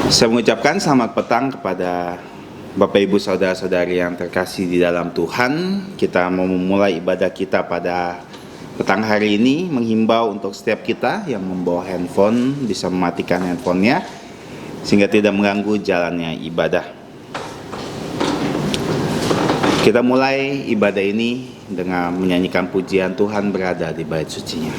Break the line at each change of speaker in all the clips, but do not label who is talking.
Saya mengucapkan selamat petang kepada Bapak Ibu Saudara-saudari yang terkasih di dalam Tuhan. Kita mau memulai ibadah kita pada petang hari ini, menghimbau untuk setiap kita yang membawa handphone bisa mematikan handphonenya sehingga tidak mengganggu jalannya ibadah. Kita mulai ibadah ini dengan menyanyikan pujian Tuhan berada di bait sucinya.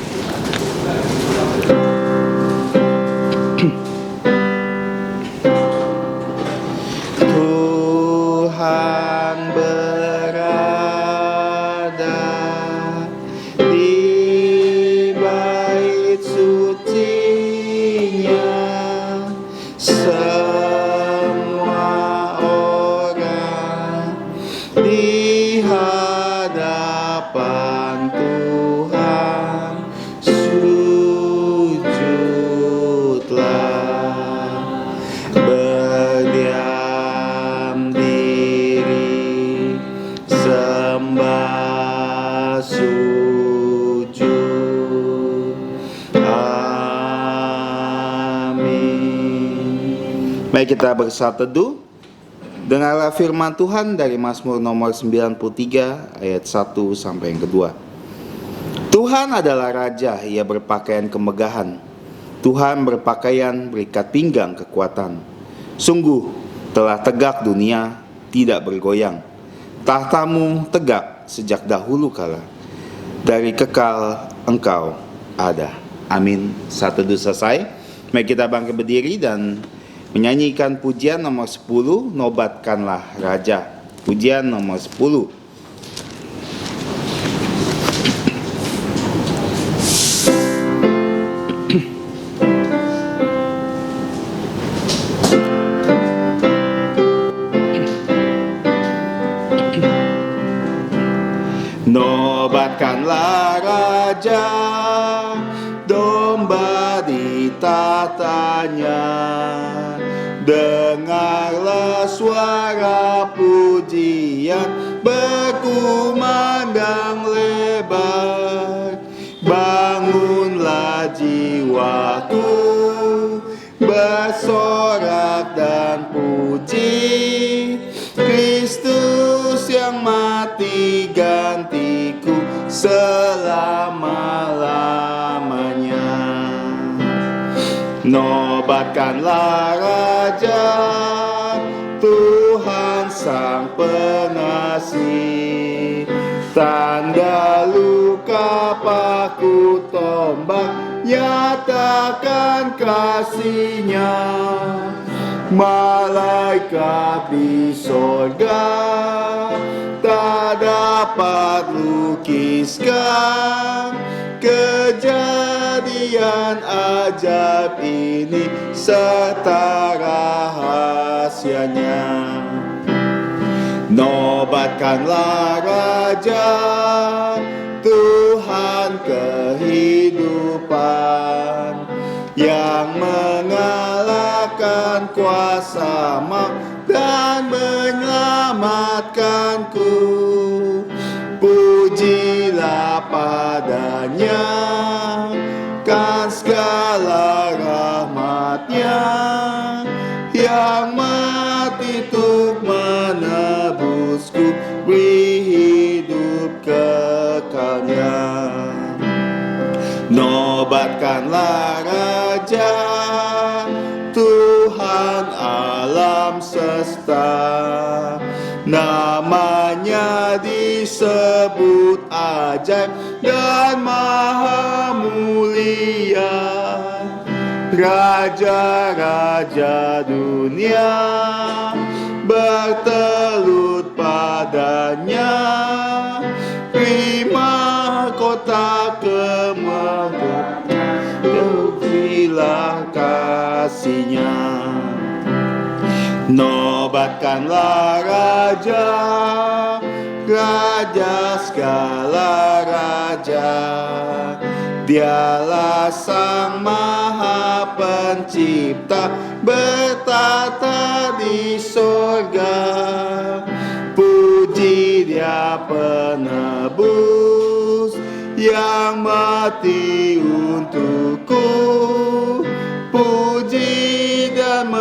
Tuhan berada di bait sucinya, semua orang di hadapan Tuhan sujudlah, berdiam diri, sembah sujud. Amin. Mari kita bersatu teduh. Dengarlah firman Tuhan dari Mazmur nomor 93 ayat 1 sampai yang kedua. Tuhan adalah Raja, Ia berpakaian kemegahan. Tuhan berpakaian berikat pinggang kekuatan. Sungguh telah tegak dunia, tidak bergoyang. Tahtamu tegak sejak dahulu kala. Dari kekal Engkau ada. Amin. Satu teduh selesai. Mari kita bangkit berdiri dan menyanyikan pujian nomor 10, Nobatkanlah Raja. Pujian nomor 10. Nobatkanlah Raja, domba ditatanya. Dengarlah suara pujian berkumandang lebar. Bangunlah jiwaku, bersorak dan puji Kristus yang mati gantiku selama-lamanya. Nobatkanlah Raja, Tuhan Sang Pengasih. Tanda luka paku tombak, nyatakan kasih-Nya. Malaikat di sorga tak dapat lukiskan kejadian ajaib ini serta rahasianya. Nobatkanlah Raja, Tuhan kehidupan, yang mengalahkan kuasa maut dan menyelamatkanku. Pujilah padanya, kan segala rahmat-Nya, yang mati untuk menebusku, beri hidup kekalnya. Nobatkanlah Raja, Tuhan alam semesta. Namanya disebut ajaib dan maha mulia. Raja-raja dunia bertelut padanya. Terima kota kemegahan, terpujilah kasih-Nya. Nobatkanlah Raja, Raja segala raja. Dialah Sang Maha Pencipta, bertata di sorga. Puji Dia penebus yang mati untukku. Puji dan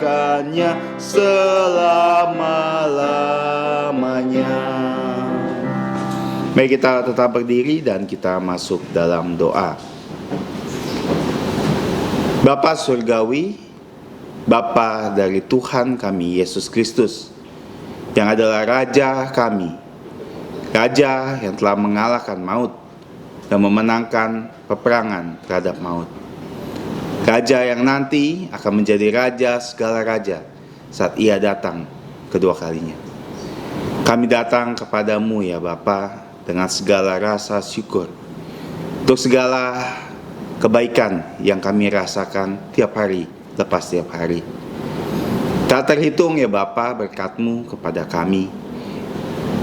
memuliakannya selama-lamanya. Mari kita tetap berdiri dan kita masuk dalam doa. Bapa Surgawi, Bapa dari Tuhan kami Yesus Kristus, yang adalah Raja kami, Raja yang telah mengalahkan maut dan memenangkan peperangan terhadap maut. Raja yang nanti akan menjadi Raja segala raja saat Ia datang kedua kalinya. Kami datang kepadamu ya Bapa dengan segala rasa syukur untuk segala kebaikan yang kami rasakan tiap hari lepas tiap hari. Tak terhitung ya Bapa berkat-Mu kepada kami,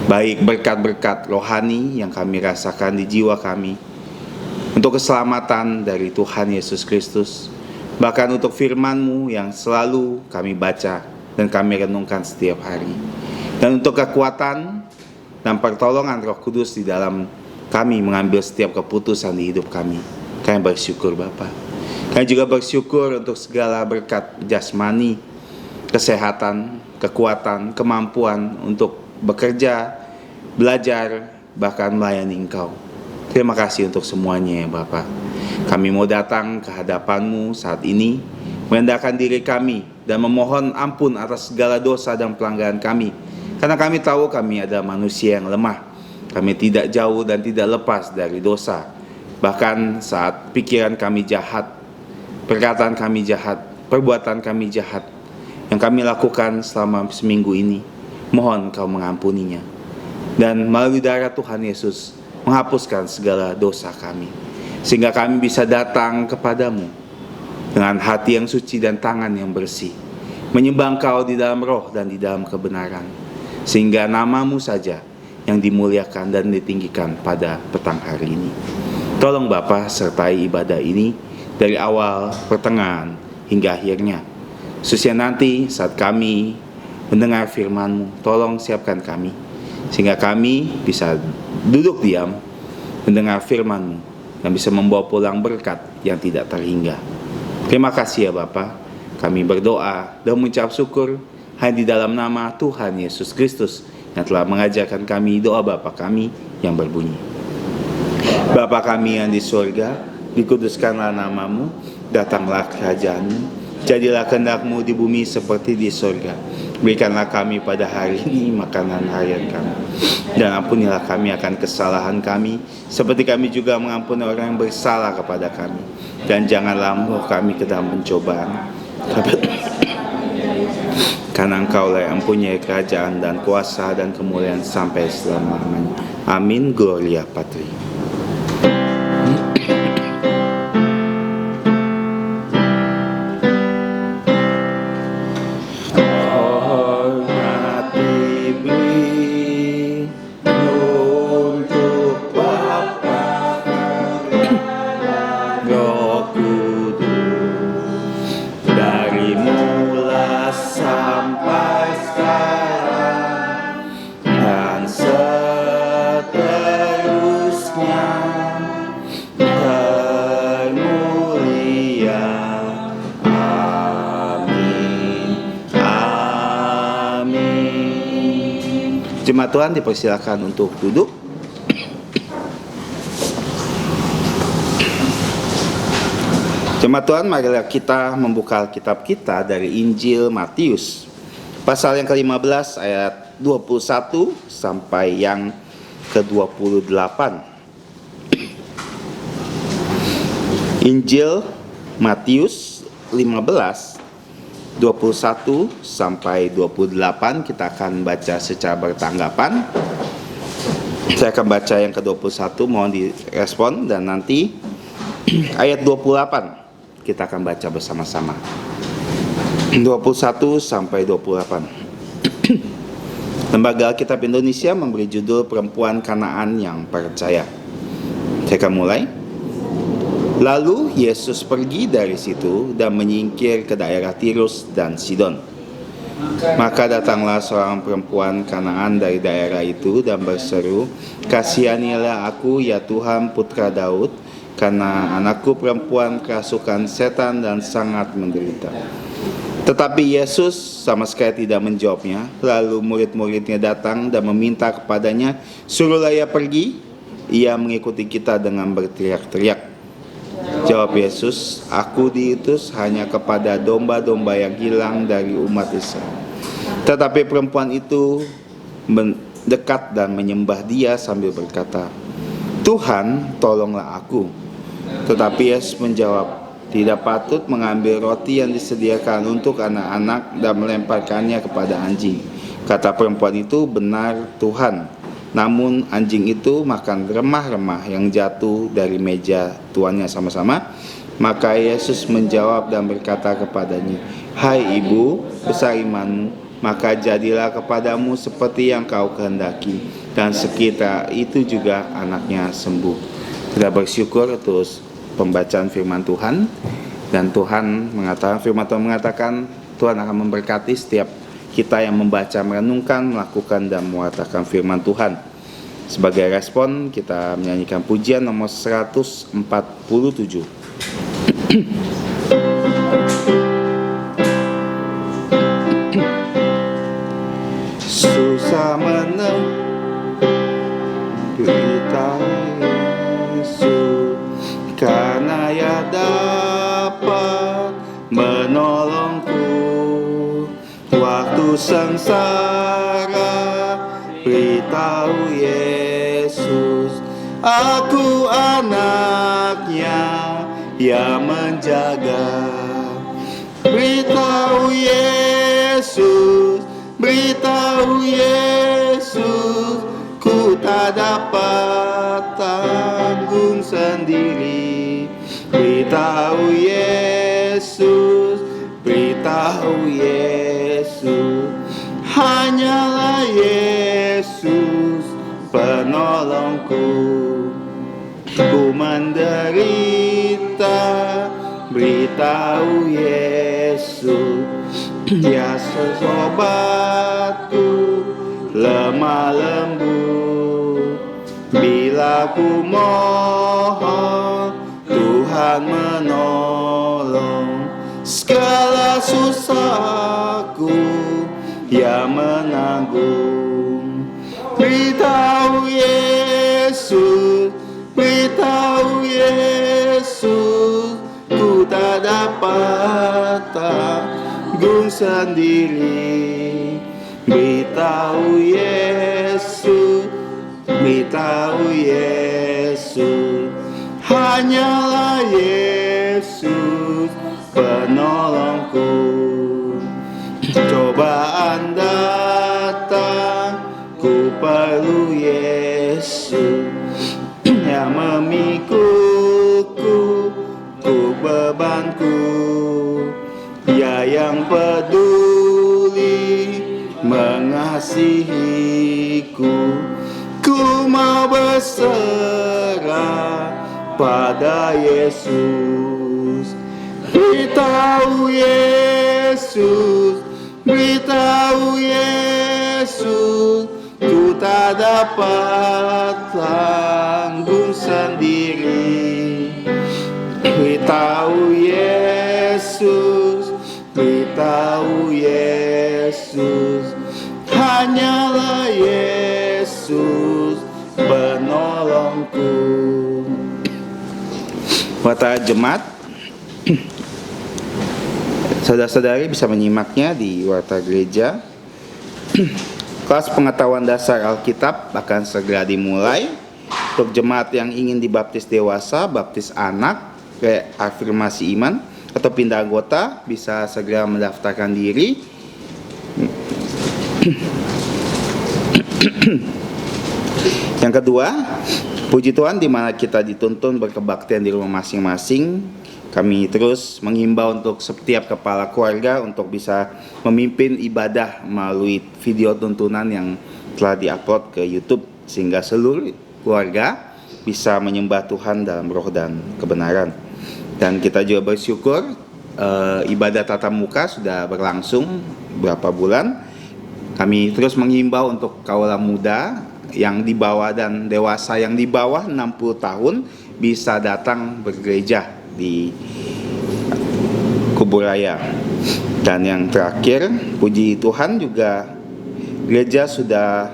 baik berkat-berkat rohani yang kami rasakan di jiwa kami, untuk keselamatan dari Tuhan Yesus Kristus, bahkan untuk firman-Mu yang selalu kami baca dan kami renungkan setiap hari, dan untuk kekuatan dan pertolongan Roh Kudus di dalam kami mengambil setiap keputusan di hidup kami. Kami bersyukur Bapa. Kami juga bersyukur untuk segala berkat jasmani, kesehatan, kekuatan, kemampuan untuk bekerja, belajar, bahkan melayani Engkau. Terima kasih untuk semuanya ya Bapa. Kami mau datang ke hadapan-Mu saat ini, merendahkan diri kami dan memohon ampun atas segala dosa dan pelanggaran kami. Karena kami tahu kami adalah manusia yang lemah. Kami tidak jauh dan tidak lepas dari dosa. Bahkan saat pikiran kami jahat, perkataan kami jahat, perbuatan kami jahat, yang kami lakukan selama seminggu ini, mohon Kau mengampuninya. Dan melalui darah Tuhan Yesus, menghapuskan segala dosa kami. Sehingga kami bisa datang kepadamu dengan hati yang suci dan tangan yang bersih, menyembah Kau di dalam roh dan di dalam kebenaran. Sehingga nama-Mu saja yang dimuliakan dan ditinggikan pada petang hari ini. Tolong Bapa sertai ibadah ini dari awal, pertengahan, hingga akhirnya. Khususnya nanti saat kami mendengar firman-Mu, tolong siapkan kami, sehingga kami bisa duduk diam, mendengar firman-Mu, dan bisa membawa pulang berkat yang tidak terhingga. Terima kasih ya Bapa. Kami berdoa dan mengucap syukur hanya di dalam nama Tuhan Yesus Kristus yang telah mengajarkan kami doa Bapa kami yang berbunyi. Bapa kami yang di surga, dikuduskanlah nama-Mu, datanglah kerajaan-Mu, jadilah kehendak-Mu di bumi seperti di surga. Berikanlah kami pada hari ini makanan harian kami, dan ampunilah kami akan kesalahan kami, seperti kami juga mengampuni orang yang bersalah kepada kami. Dan janganlah membawa kami ke dalam pencobaan, karena Engkau-lah yang mempunyai kerajaan dan kuasa dan kemuliaan sampai selama-lamanya. Amin. Gloria Patri. Jemaat Tuhan dipersilakan untuk duduk. Jemaat Tuhan, marilah kita membuka kitab kita dari Injil Matius, pasal yang ke-15 ayat 21 sampai yang ke-28. Injil Matius 15 21 sampai 28, kita akan baca secara bertanggapan. Saya akan baca yang ke-21, mohon direspon, dan nanti ayat 28 kita akan baca bersama-sama. 21 sampai 28. Lembaga Alkitab Indonesia memberi judul Perempuan Kanaan yang Percaya. Saya akan mulai. Lalu Yesus pergi dari situ dan menyingkir ke daerah Tirus dan Sidon. Maka datanglah seorang perempuan Kanaan dari daerah itu dan berseru, "Kasihanilah aku ya Tuhan, putra Daud, karena anakku perempuan kerasukan setan dan sangat menderita." Tetapi Yesus sama sekali tidak menjawabnya. Lalu murid-muridnya datang dan meminta kepadanya, "Suruhlah ia pergi." Ia mengikuti kita dengan berteriak-teriak. Jawab Yesus, "Aku diutus hanya kepada domba-domba yang hilang dari umat Israel." Tetapi perempuan itu mendekat dan menyembah dia sambil berkata, "Tuhan, tolonglah aku." Tetapi Yesus menjawab, "Tidak patut mengambil roti yang disediakan untuk anak-anak dan melemparkannya kepada anjing." Kata perempuan itu, "Benar Tuhan." Namun anjing itu makan remah-remah yang jatuh dari meja tuannya sama-sama. Maka Yesus menjawab dan berkata kepadanya, "Hai ibu, besar imanmu, maka jadilah kepadamu seperti yang kau kehendaki." Dan sekitar itu juga anaknya sembuh. Kita bersyukur atas pembacaan firman Tuhan. Dan firman Tuhan mengatakan Tuhan akan memberkati setiap kita yang membaca, merenungkan, melakukan, dan mewartakan firman Tuhan. Sebagai respon, kita menyanyikan pujian nomor 147. Susah berita Yesus, karena ia dapat menolongku waktu sengsara. Beritahu Yesus, aku anaknya yang menjaga. Beritahu Yesus, beritahu Yesus, ku tak dapat tanggung sendiri. Beritahu Yesus, beritahu Yesus, hanyalah Yesus penolongku. Ku menderita, beritahu Yesus, dia obatku, lemah lembut. Bila ku mohon, Tuhan menolong. Segala susahku yang menanggung. Beritahu Yesus, beritahu Yesus, ku tak dapat tanggung sendiri. Beritahu Yesus, beritahu Yesus, hanyalah Yesus penolongku. Cobaan datang, ku perlu Yesus yang memikulku, ku bebanku. Dia yang peduli, mengasihiku. Ku mau berserah pada Yesus. Beritahu Yesus, beritahu Yesus, ku tak dapat tanggung sendiri. Beritahu Yesus, beritahu Yesus, hanyalah Yesus penolongku. Warta Jemaat, saudara-saudari bisa menyimaknya di Warta Gereja. Kelas pengetahuan dasar Alkitab akan segera dimulai. Untuk jemaat yang ingin dibaptis dewasa, baptis anak, reafirmasi iman, atau pindah anggota, bisa segera mendaftarkan diri. Yang kedua, puji Tuhan, di mana kita dituntun berkebaktian di rumah masing-masing. Kami terus menghimbau untuk setiap kepala keluarga untuk bisa memimpin ibadah melalui video tuntunan yang telah diupload ke YouTube, sehingga seluruh keluarga bisa menyembah Tuhan dalam roh dan kebenaran. Dan kita juga bersyukur ibadah tatap muka sudah berlangsung beberapa bulan. Kami terus menghimbau untuk kaula muda yang di bawah dan dewasa yang di bawah 60 tahun bisa datang bergereja di kubur raya. Dan yang terakhir, puji Tuhan juga gereja sudah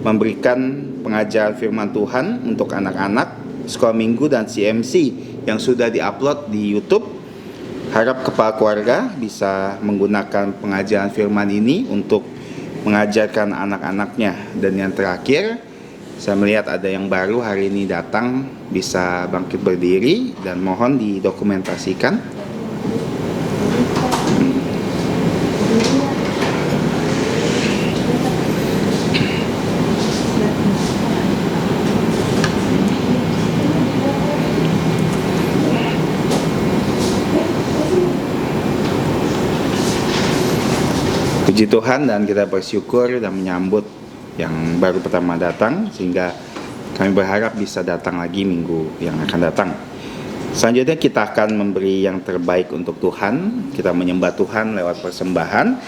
memberikan pengajaran firman Tuhan untuk anak-anak, sekolah minggu dan CMC yang sudah diupload di YouTube. Harap kepala keluarga bisa menggunakan pengajaran firman ini untuk mengajarkan anak-anaknya. Dan yang terakhir, saya melihat ada yang baru hari ini datang, bisa bangkit berdiri dan mohon didokumentasikan. Puji Tuhan, dan kita bersyukur dan menyambut yang baru pertama datang, sehingga kami berharap bisa datang lagi minggu yang akan datang. Selanjutnya kita akan memberi yang terbaik untuk Tuhan. Kita menyembah Tuhan lewat persembahan.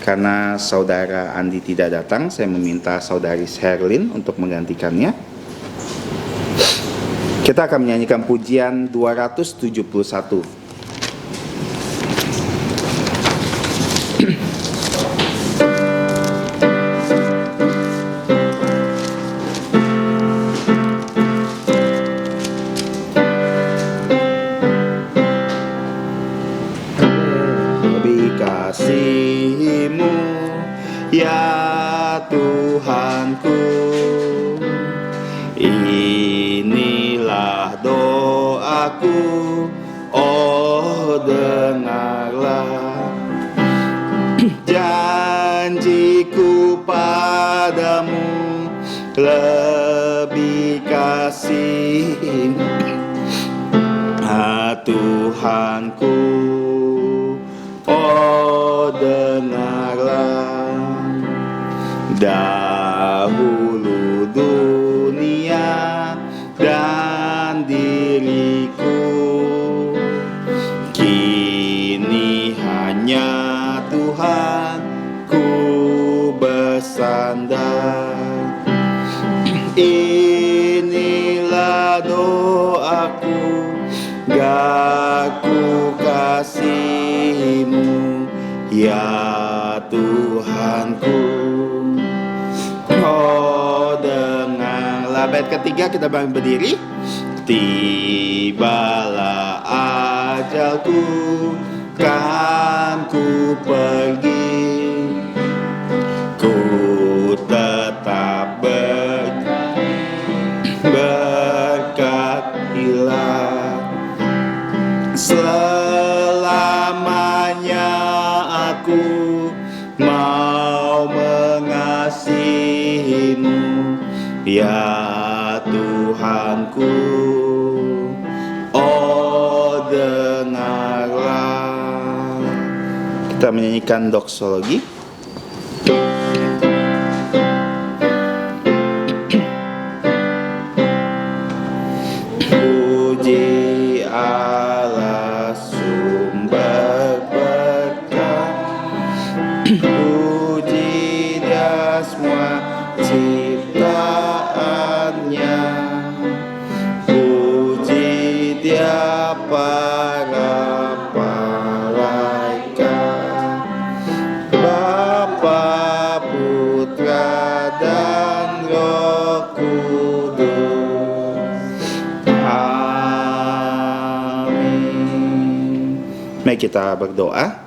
Karena saudara Andi tidak datang, saya meminta saudari Sherlyn untuk menggantikannya. Kita akan menyanyikan pujian 271. Ya Tuhanku, inilah doaku, oh dengarlah janjiku padamu, lebih kasih Tuhanku, oh dengarlah. Dahulu dunia dan diriku, kini hanya Tuhan ku bersandar. Inilah doaku, gak ku kasihmu, ya Tuhanku. Oh dengarlah. Bait ketiga kita berdiri. Tibalah ajalku, kan ku pergi, ku tetap berkat hilang. Selamanya aku mau mengasihimu, ya Tuhanku, oh dengarlah. Kita menyanyikan doksologi. Puji Allah sumber berkat, puji Dia semua ciptaannya, puji Dia para malaikat, Bapa, Putra dan Roh Kudus. Amin. Mari kita berdoa.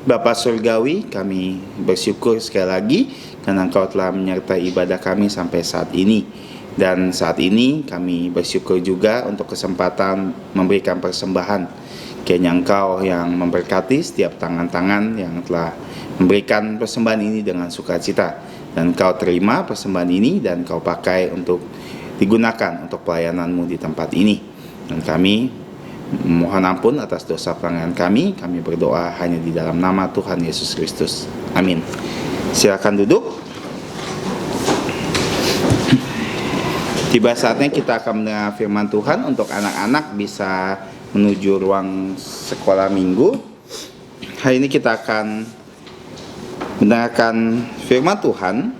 Bapa Surgawi, kami bersyukur sekali lagi karena Engkau telah menyertai ibadah kami sampai saat ini. Dan saat ini kami bersyukur juga untuk kesempatan memberikan persembahan. Kiranya Engkau yang memberkati setiap tangan-tangan yang telah memberikan persembahan ini dengan sukacita. Dan Engkau terima persembahan ini dan Engkau pakai untuk digunakan untuk pelayanan-Mu di tempat ini. Dan kami mohon ampun atas dosa pelanggaran kami berdoa hanya di dalam nama Tuhan Yesus Kristus. Amin. Silakan duduk. Tiba saatnya kita akan mendengar firman Tuhan. Untuk anak-anak bisa menuju ruang sekolah minggu. Hari ini kita akan mendengarkan firman Tuhan.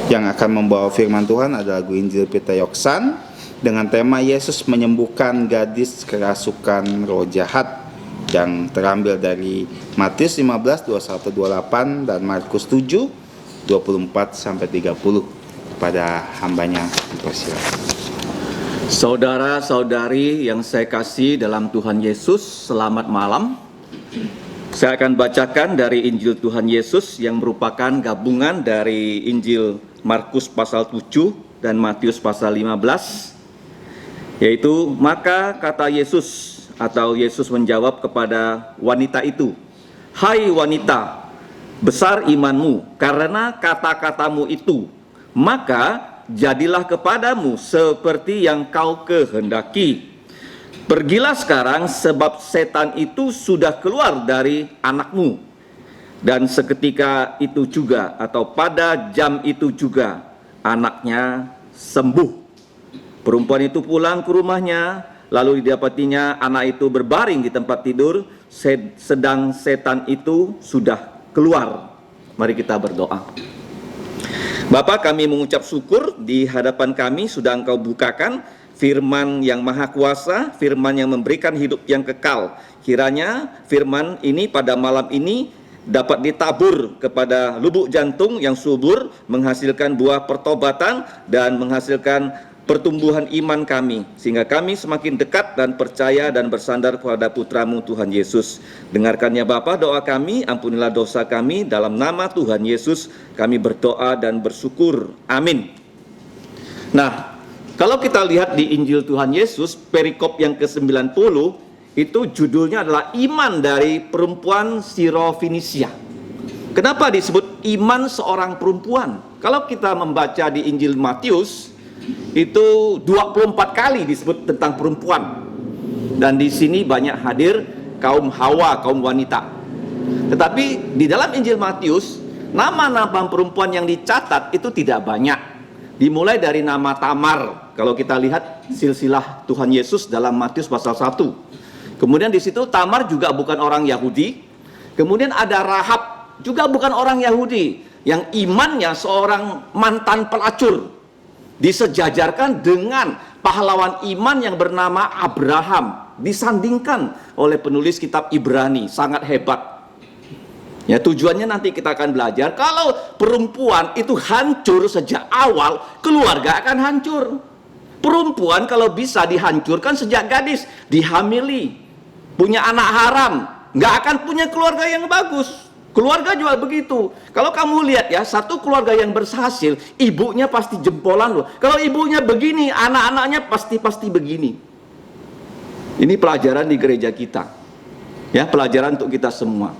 Yang akan membawa firman Tuhan adalah lagu Injil Peter Yoksan dengan tema Yesus menyembuhkan gadis kerasukan roh jahat. yang terambil dari Matius 15, 21, 28 dan Markus 7, 24 sampai 30. Kepada hambanya dipersilakan.
Saudara-saudari yang saya kasih dalam Tuhan Yesus, selamat malam. Saya akan bacakan dari Injil Tuhan Yesus yang merupakan gabungan dari Injil Markus pasal 7 dan Matius pasal 15, yaitu, maka kata Yesus, atau Yesus menjawab kepada wanita itu, "Hai wanita, besar imanmu, karena kata-katamu itu, maka jadilah kepadamu seperti yang kau kehendaki. Pergilah sekarang, sebab setan itu sudah keluar dari anakmu." Dan seketika itu juga, atau pada jam itu juga, anaknya sembuh. Perempuan itu pulang ke rumahnya, lalu didapatinya anak itu berbaring di tempat tidur, sedang setan itu sudah keluar. Mari kita berdoa. Bapa, kami mengucap syukur di hadapan kami sudah Engkau bukakan firman yang maha kuasa, firman yang memberikan hidup yang kekal. Kiranya firman ini pada malam ini dapat ditabur kepada lubuk jantung yang subur, menghasilkan buah pertobatan dan menghasilkan pertumbuhan iman kami, sehingga kami semakin dekat dan percaya dan bersandar kepada Putra-Mu Tuhan Yesus. Dengarkannya Bapa doa kami, ampunilah dosa kami, dalam nama Tuhan Yesus kami berdoa dan bersyukur. Amin. Nah, kalau kita lihat di Injil Tuhan Yesus, perikop yang ke-90, itu judulnya adalah iman dari perempuan Sirofenisia. Kenapa disebut iman seorang perempuan? Kalau kita membaca di Injil Matius, itu 24 kali disebut tentang perempuan. Dan di sini banyak hadir kaum Hawa, kaum wanita. Tetapi di dalam Injil Matius, nama-nama perempuan yang dicatat itu tidak banyak. Dimulai dari nama Tamar. Kalau kita lihat silsilah Tuhan Yesus dalam Matius pasal 1. Kemudian di situ Tamar juga bukan orang Yahudi. Kemudian ada Rahab, juga bukan orang Yahudi, yang imannya seorang mantan pelacur, disejajarkan dengan pahlawan iman yang bernama Abraham, disandingkan oleh penulis kitab Ibrani, sangat hebat. Ya, tujuannya nanti kita akan belajar, kalau perempuan itu hancur sejak awal, keluarga akan hancur. Perempuan kalau bisa dihancurkan sejak gadis, dihamili, punya anak haram, nggak akan punya keluarga yang bagus. Keluarga juga begitu. Kalau kamu lihat ya, satu keluarga yang berhasil, ibunya pasti jempolan loh. Kalau ibunya begini, anak-anaknya pasti begini. Ini pelajaran di gereja kita. Ya, pelajaran untuk kita semua.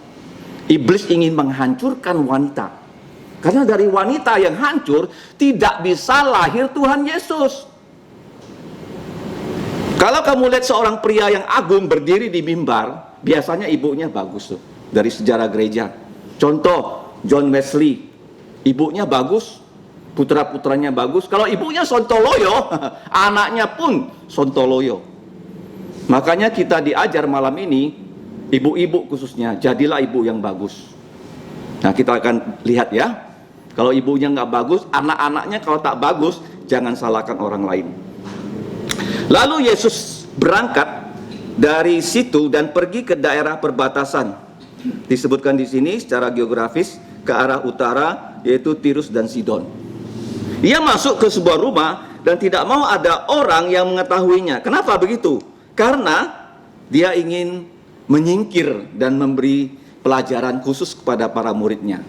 Iblis ingin menghancurkan wanita. Karena dari wanita yang hancur, tidak bisa lahir Tuhan Yesus. Kalau kamu lihat seorang pria yang agung berdiri di mimbar, biasanya ibunya bagus tuh. Dari sejarah gereja. Contoh, John Wesley, ibunya bagus, putra-putranya bagus. Kalau ibunya sontoloyo, anaknya pun sontoloyo. Makanya kita diajar malam ini, ibu-ibu khususnya, jadilah ibu yang bagus. Nah, kita akan lihat ya, kalau ibunya nggak bagus, anak-anaknya kalau tak bagus, jangan salahkan orang lain. Lalu Yesus berangkat dari situ dan pergi ke daerah perbatasan. Disebutkan di sini secara geografis ke arah utara, yaitu Tirus dan Sidon. Ia masuk ke sebuah rumah dan tidak mau ada orang yang mengetahuinya. Kenapa begitu? Karena dia ingin menyingkir dan memberi pelajaran khusus kepada para muridnya.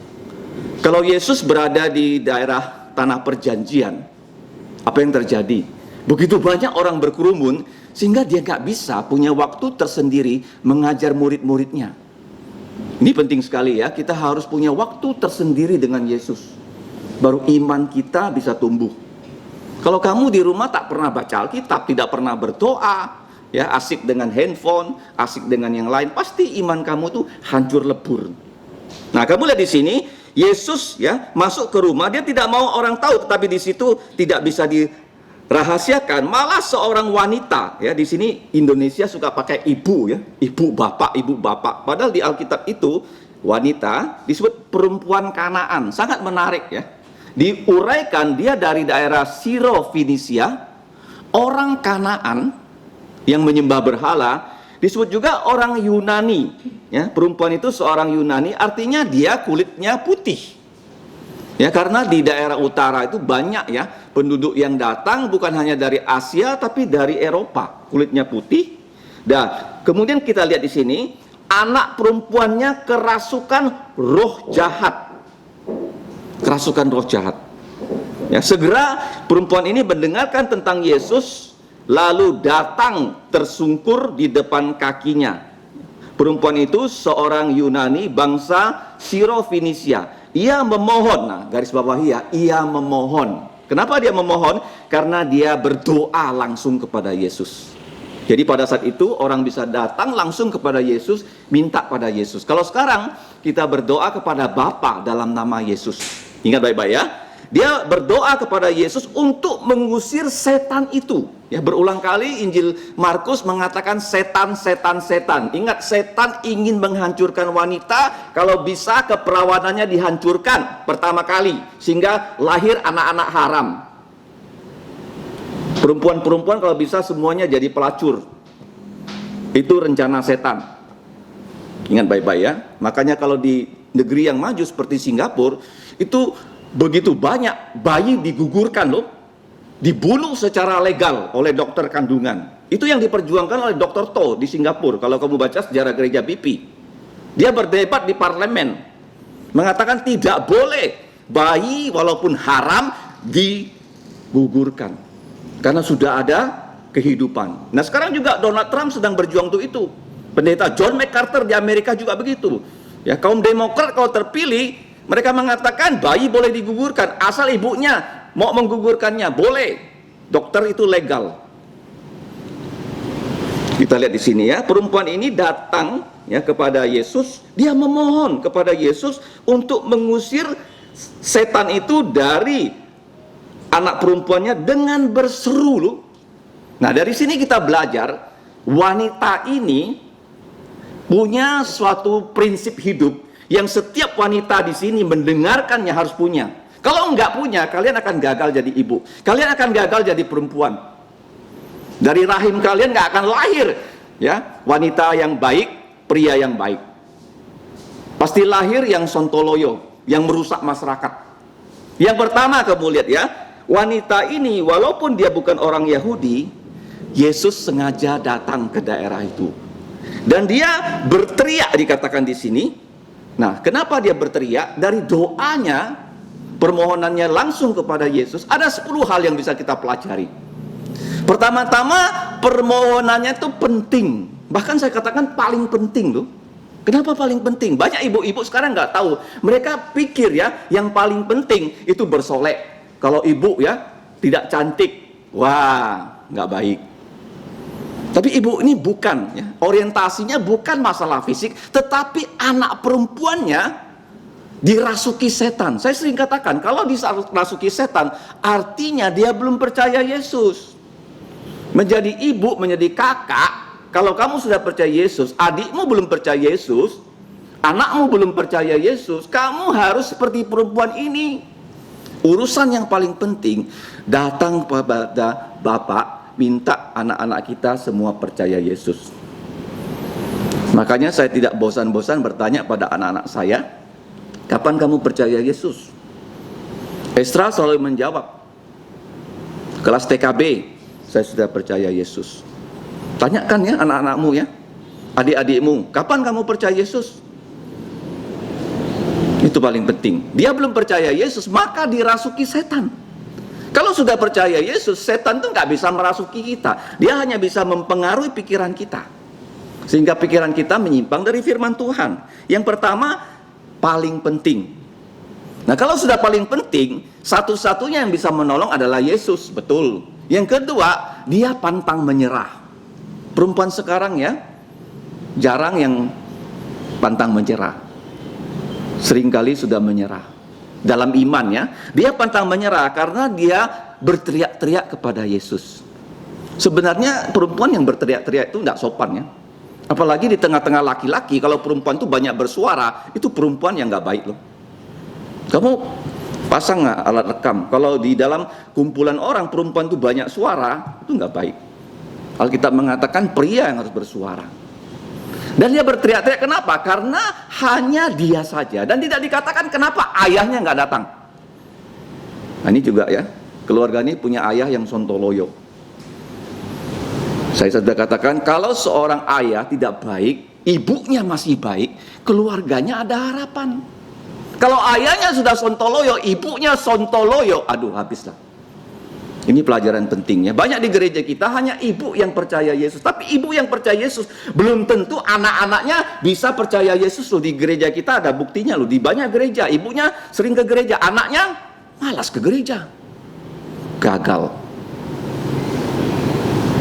Kalau Yesus berada di daerah tanah perjanjian, apa yang terjadi? Begitu banyak orang berkerumun sehingga dia nggak bisa punya waktu tersendiri mengajar murid-muridnya. Ini penting sekali ya, kita harus punya waktu tersendiri dengan Yesus. Baru iman kita bisa tumbuh. Kalau kamu di rumah tak pernah baca Alkitab, tidak pernah berdoa, ya asik dengan handphone, asik dengan yang lain, pasti iman kamu tuh hancur lebur. Nah, kamu lihat di sini, Yesus ya masuk ke rumah, dia tidak mau orang tahu, tetapi di situ tidak bisa dirahasiakan. Malah seorang wanita, ya di sini Indonesia suka pakai ibu ya, ibu bapak. Padahal di Alkitab itu wanita disebut perempuan Kanaan, sangat menarik ya. Diuraikan dia dari daerah Sirofenisia, orang Kanaan yang menyembah berhala, Disebut juga orang Yunani. Ya, perempuan itu seorang Yunani, artinya dia kulitnya putih. Ya, karena di daerah utara itu banyak ya penduduk yang datang bukan hanya dari Asia tapi dari Eropa, kulitnya putih. Dan kemudian kita lihat di sini, anak perempuannya kerasukan roh jahat. Kerasukan roh jahat. Ya, segera perempuan ini mendengarkan tentang Yesus, lalu datang tersungkur di depan kakinya. Perempuan itu seorang Yunani bangsa Siro-Finisia. Ia memohon, nah garis bawahi ya, ia memohon. Kenapa dia memohon? Karena dia berdoa langsung kepada Yesus. Jadi pada saat itu orang bisa datang langsung kepada Yesus, minta pada Yesus. Kalau sekarang kita berdoa kepada Bapa dalam nama Yesus. Ingat baik-baik ya. Dia berdoa kepada Yesus untuk mengusir setan itu. Ya, berulang kali Injil Markus mengatakan setan, setan, setan. Ingat, setan ingin menghancurkan wanita, kalau bisa keperawanannya dihancurkan pertama kali sehingga lahir anak-anak haram. Perempuan-perempuan kalau bisa semuanya jadi pelacur. Itu rencana setan. Ingat baik-baik ya. Makanya kalau di negeri yang maju seperti Singapura itu begitu banyak bayi digugurkan loh, dibunuh secara legal oleh dokter kandungan. Itu yang diperjuangkan oleh Dr. To di Singapura. Kalau kamu baca sejarah gereja BP, dia berdebat di parlemen, mengatakan tidak boleh bayi walaupun haram digugurkan, karena sudah ada kehidupan. Nah sekarang juga Donald Trump sedang berjuang untuk itu. Pendeta John MacArthur di Amerika juga begitu. Ya, kaum Demokrat kalau terpilih, mereka mengatakan bayi boleh digugurkan asal ibunya mau menggugurkannya, boleh. Dokter itu legal. Kita lihat di sini ya, perempuan ini datang ya kepada Yesus, dia memohon kepada Yesus untuk mengusir setan itu dari anak perempuannya dengan berseru loh. Nah, dari sini kita belajar wanita ini punya suatu prinsip hidup yang setiap wanita di sini mendengarkannya harus punya. Kalau enggak punya, kalian akan gagal jadi ibu. Kalian akan gagal jadi perempuan. Dari rahim kalian enggak akan lahir ya wanita yang baik, pria yang baik. Pasti lahir yang sontoloyo, yang merusak masyarakat. Yang pertama kamu lihat ya, wanita ini walaupun dia bukan orang Yahudi, Yesus sengaja datang ke daerah itu. Dan dia berteriak dikatakan di sini. Nah, kenapa dia berteriak? Dari doanya, permohonannya langsung kepada Yesus, ada 10 hal yang bisa kita pelajari. Pertama-tama, permohonannya itu penting. Bahkan saya katakan paling penting loh. Kenapa paling penting? Banyak ibu-ibu sekarang nggak tahu. Mereka pikir ya, yang paling penting itu bersolek. Kalau ibu ya, tidak cantik, wah, nggak baik. Tapi ibu ini bukan ya, orientasinya bukan masalah fisik, tetapi anak perempuannya dirasuki setan. Saya sering katakan, kalau dirasuki setan, artinya dia belum percaya Yesus. Menjadi ibu, menjadi kakak, kalau kamu sudah percaya Yesus, adikmu belum percaya Yesus, anakmu belum percaya Yesus, kamu harus seperti perempuan ini. Urusan yang paling penting, datang kepada Bapak, minta anak-anak kita semua percaya Yesus. Makanya saya tidak bosan-bosan bertanya pada anak-anak saya, kapan kamu percaya Yesus? Estra selalu menjawab, kelas TKB saya sudah percaya Yesus. Tanyakan ya anak-anakmu ya, adik-adikmu, kapan kamu percaya Yesus? Itu paling penting. Dia belum percaya Yesus, maka dirasuki setan. Kalau sudah percaya Yesus, setan itu nggak bisa merasuki kita. Dia hanya bisa mempengaruhi pikiran kita, sehingga pikiran kita menyimpang dari firman Tuhan. Yang pertama, paling penting. Nah, kalau sudah paling penting, satu-satunya yang bisa menolong adalah Yesus, betul. Yang kedua, dia pantang menyerah. Perempuan sekarang ya, jarang yang pantang menyerah. Seringkali sudah menyerah. Dalam imannya, dia pantang menyerah karena dia berteriak-teriak kepada Yesus. Sebenarnya perempuan yang berteriak-teriak itu tidak sopan ya. Apalagi di tengah-tengah laki-laki, kalau perempuan itu banyak bersuara, itu perempuan yang nggak baik loh. Kamu pasang nggak alat rekam? Kalau di dalam kumpulan orang perempuan itu banyak suara, itu nggak baik. Alkitab mengatakan pria yang harus bersuara. Dan dia berteriak-teriak, kenapa? Karena hanya dia saja. Dan tidak dikatakan kenapa ayahnya nggak datang. Nah ini juga ya, keluarga ini punya ayah yang sontoloyo. Saya sudah katakan, kalau seorang ayah tidak baik, ibunya masih baik, keluarganya ada harapan. Kalau ayahnya sudah sontoloyo, ibunya sontoloyo, aduh habislah. Ini pelajaran pentingnya. Banyak di gereja kita hanya ibu yang percaya Yesus. Tapi ibu yang percaya Yesus belum tentu anak-anaknya bisa percaya Yesus loh. Di gereja kita ada buktinya loh. Di banyak gereja ibunya sering ke gereja, anaknya malas ke gereja. Gagal.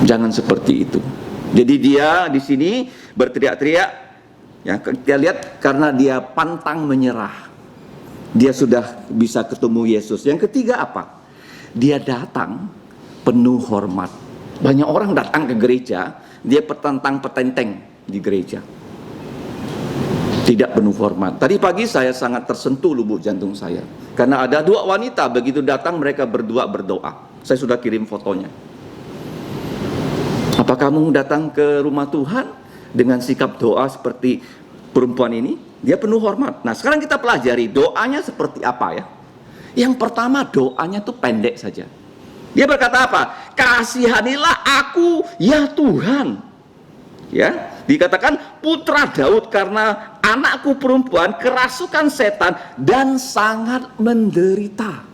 Jangan seperti itu. Jadi dia di sini berteriak-teriak. Ya, kita lihat karena dia pantang menyerah. Dia sudah bisa ketemu Yesus. Yang ketiga apa? Dia datang penuh hormat. Banyak orang datang ke gereja, dia petentang petenteng di gereja. Tidak penuh hormat. Tadi pagi saya sangat tersentuh lubuk jantung saya. Karena ada dua wanita, begitu datang mereka berdua berdoa. Saya sudah kirim fotonya. Apa kamu datang ke rumah Tuhan dengan sikap doa seperti perempuan ini? Dia penuh hormat. Nah sekarang kita pelajari doanya seperti apa ya. Yang pertama doanya tuh pendek saja. Dia berkata apa? Kasihanilah aku ya Tuhan. Ya, dikatakan putra Daud karena anakku perempuan kerasukan setan dan sangat menderita.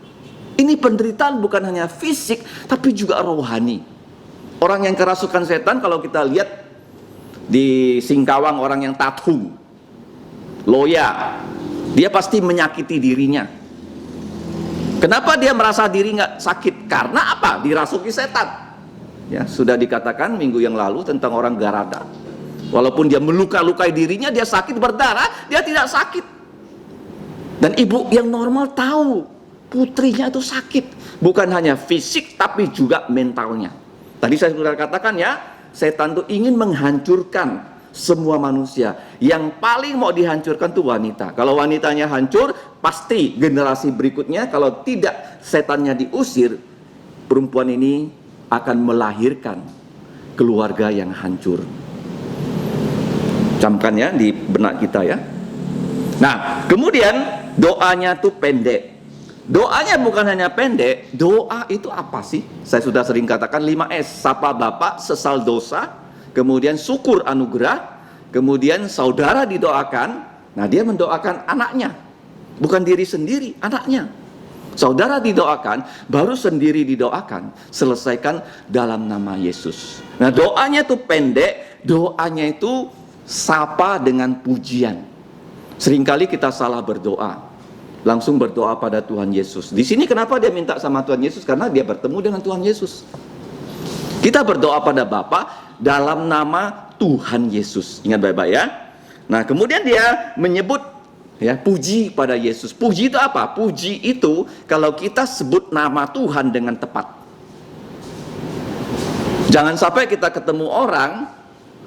Ini penderitaan bukan hanya fisik tapi juga rohani. Orang yang kerasukan setan kalau kita lihat di Singkawang orang yang tatung, loya, dia pasti menyakiti dirinya. Kenapa dia merasa diri nggak sakit? Karena apa? Dirasuki setan. Ya, sudah dikatakan minggu yang lalu tentang orang Garada. Walaupun dia melukai dirinya, dia sakit berdarah, dia tidak sakit. Dan ibu yang normal tahu putrinya itu sakit. Bukan hanya fisik, tapi juga mentalnya. Tadi saya sudah katakan ya, setan itu ingin menghancurkan semua manusia. Yang paling mau dihancurkan itu wanita. Kalau wanitanya hancur, pasti generasi berikutnya kalau tidak setannya diusir, perempuan ini akan melahirkan keluarga yang hancur. Camkan ya di benak kita ya. Nah, kemudian doanya tuh pendek. Doanya bukan hanya pendek, doa itu apa sih? Saya sudah sering katakan 5S, sapa Bapa, sesal dosa, kemudian syukur anugerah, kemudian saudara didoakan. Nah dia mendoakan anaknya, bukan diri sendiri, anaknya. Saudara didoakan, baru sendiri didoakan. Selesaikan dalam nama Yesus. Nah doanya itu pendek, doanya itu sapa dengan pujian. Seringkali kita salah berdoa, langsung berdoa pada Tuhan Yesus. Di sini kenapa dia minta sama Tuhan Yesus? Karena dia bertemu dengan Tuhan Yesus. Kita berdoa pada Bapa dalam nama Tuhan Yesus. Ingat baik-baik ya. Nah, kemudian dia menyebut ya puji pada Yesus. Puji itu apa? Puji itu kalau kita sebut nama Tuhan dengan tepat. Jangan sampai kita ketemu orang,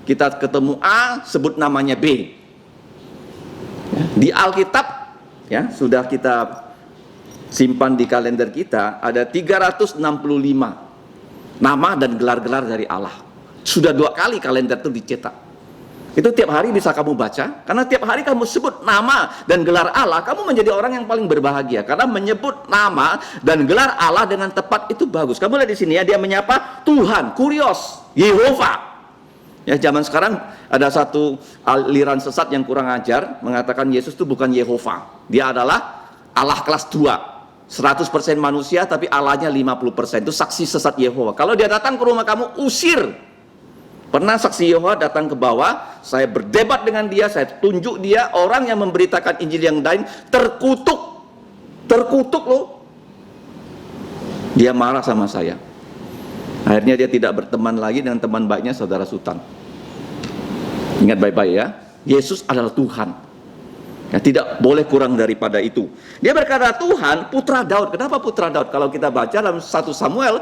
kita ketemu A, sebut namanya B. Ya, di Alkitab ya sudah kita simpan di kalender kita ada 365 nama dan gelar-gelar dari Allah. Sudah 2 kali kalender itu dicetak. Itu tiap hari bisa kamu baca. Karena tiap hari kamu sebut nama dan gelar Allah, kamu menjadi orang yang paling berbahagia. Karena menyebut nama dan gelar Allah dengan tepat itu bagus. Kamu lihat di sini ya, dia menyapa Tuhan, Kurios, Yehova. Ya, zaman sekarang ada satu aliran sesat yang kurang ajar mengatakan Yesus itu bukan Yehova. Dia adalah Allah kelas 2. 100% manusia tapi Allahnya 50%. Itu saksi sesat Yehova. Kalau dia datang ke rumah kamu, usir. Pernah saksi Yehova datang ke bawah, saya berdebat dengan dia, saya tunjuk dia, orang yang memberitakan Injil yang lain terkutuk loh. Dia marah sama saya. Akhirnya dia tidak berteman lagi dengan teman baiknya saudara Sultan. Ingat baik-baik ya, Yesus adalah Tuhan. Ya, tidak boleh kurang daripada itu. Dia berkata Tuhan, putra Daud. Kenapa putra Daud? Kalau kita baca dalam 1 Samuel,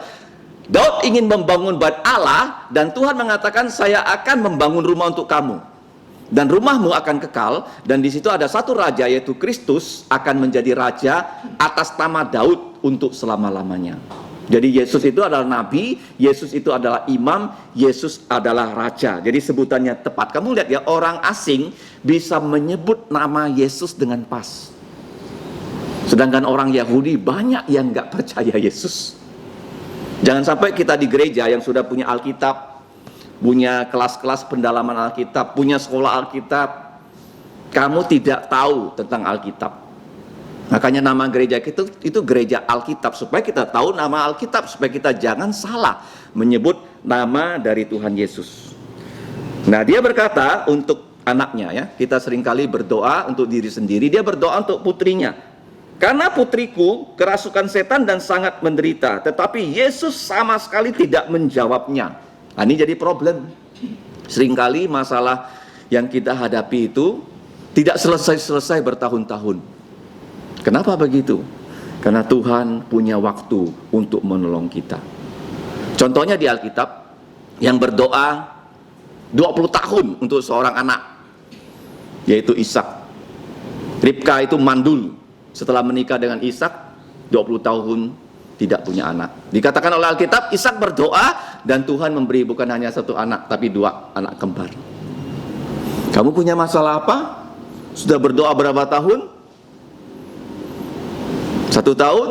Daud ingin membangun bait Allah dan Tuhan mengatakan saya akan membangun rumah untuk kamu dan rumahmu akan kekal. Dan di situ ada satu raja yaitu Kristus akan menjadi raja atas nama Daud untuk selama-lamanya. Jadi Yesus itu adalah nabi, Yesus itu adalah imam, Yesus adalah raja. Jadi sebutannya tepat. Kamu lihat ya, orang asing bisa menyebut nama Yesus dengan pas. Sedangkan orang Yahudi banyak yang nggak percaya Yesus. Jangan sampai kita di gereja yang sudah punya Alkitab, punya kelas-kelas pendalaman Alkitab, punya sekolah Alkitab, kamu tidak tahu tentang Alkitab. Makanya nama gereja itu gereja Alkitab, supaya kita tahu nama Alkitab, supaya kita jangan salah menyebut nama dari Tuhan Yesus. Nah, dia berkata untuk anaknya ya, kita seringkali berdoa untuk diri sendiri, dia berdoa untuk putrinya. Karena putriku kerasukan setan dan sangat menderita, tetapi Yesus sama sekali tidak menjawabnya. Nah, ini jadi problem. Seringkali masalah yang kita hadapi itu tidak selesai-selesai bertahun-tahun. Kenapa begitu? Karena Tuhan punya waktu untuk menolong kita. Contohnya di Alkitab, yang berdoa 20 tahun untuk seorang anak, yaitu Ishak. Ribka itu mandul setelah menikah dengan Ishak, 20 tahun tidak punya anak. Dikatakan oleh Alkitab, Ishak berdoa dan Tuhan memberi bukan hanya satu anak, tapi 2 anak kembar. Kamu punya masalah apa? Sudah berdoa berapa tahun? 1 tahun,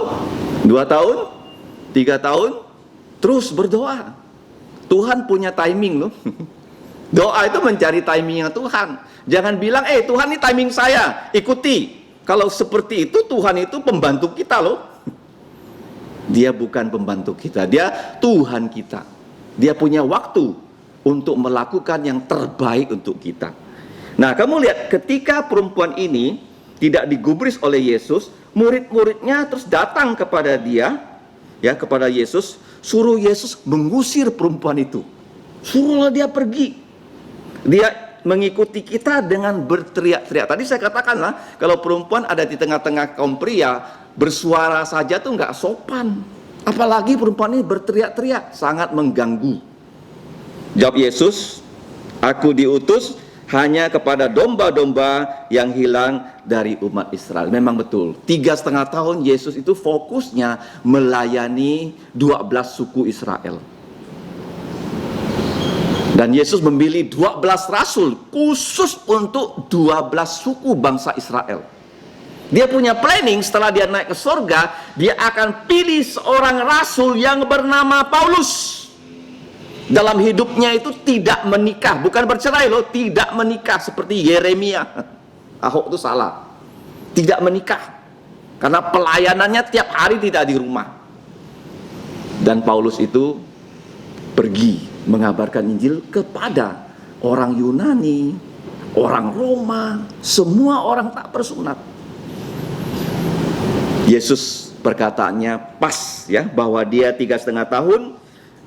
2 tahun, 3 tahun, terus berdoa. Tuhan punya timing loh. Doa itu mencari timingnya Tuhan. Jangan bilang, Tuhan ini timing saya, ikuti. Kalau seperti itu, Tuhan itu pembantu kita loh. Dia bukan pembantu kita, dia Tuhan kita. Dia punya waktu untuk melakukan yang terbaik untuk kita. Nah, kamu lihat ketika perempuan ini tidak digubris oleh Yesus, murid-muridnya terus datang kepada dia, ya, kepada Yesus, suruh Yesus mengusir perempuan itu. Suruhlah dia pergi. Dia mengikuti kita dengan berteriak-teriak. Tadi saya katakan lah, kalau perempuan ada di tengah-tengah kaum pria, bersuara saja tuh nggak sopan. Apalagi perempuan ini berteriak-teriak, sangat mengganggu. Jawab Yesus, aku diutus hanya kepada domba-domba yang hilang dari umat Israel. Memang betul, 3,5 tahun Yesus itu fokusnya melayani 12 suku Israel. Dan Yesus memilih 12 rasul khusus untuk 12 suku bangsa Israel. Dia punya planning setelah dia naik ke surga, dia akan pilih seorang rasul yang bernama Paulus. Dalam hidupnya itu tidak menikah, bukan bercerai loh, tidak menikah seperti Yeremia. Ahok itu salah. Tidak menikah. Karena pelayanannya tiap hari tidak di rumah. Dan Paulus itu pergi mengabarkan Injil kepada orang Yunani, orang Roma, semua orang tak bersunat. Yesus perkataannya pas ya, bahwa dia 3,5 tahun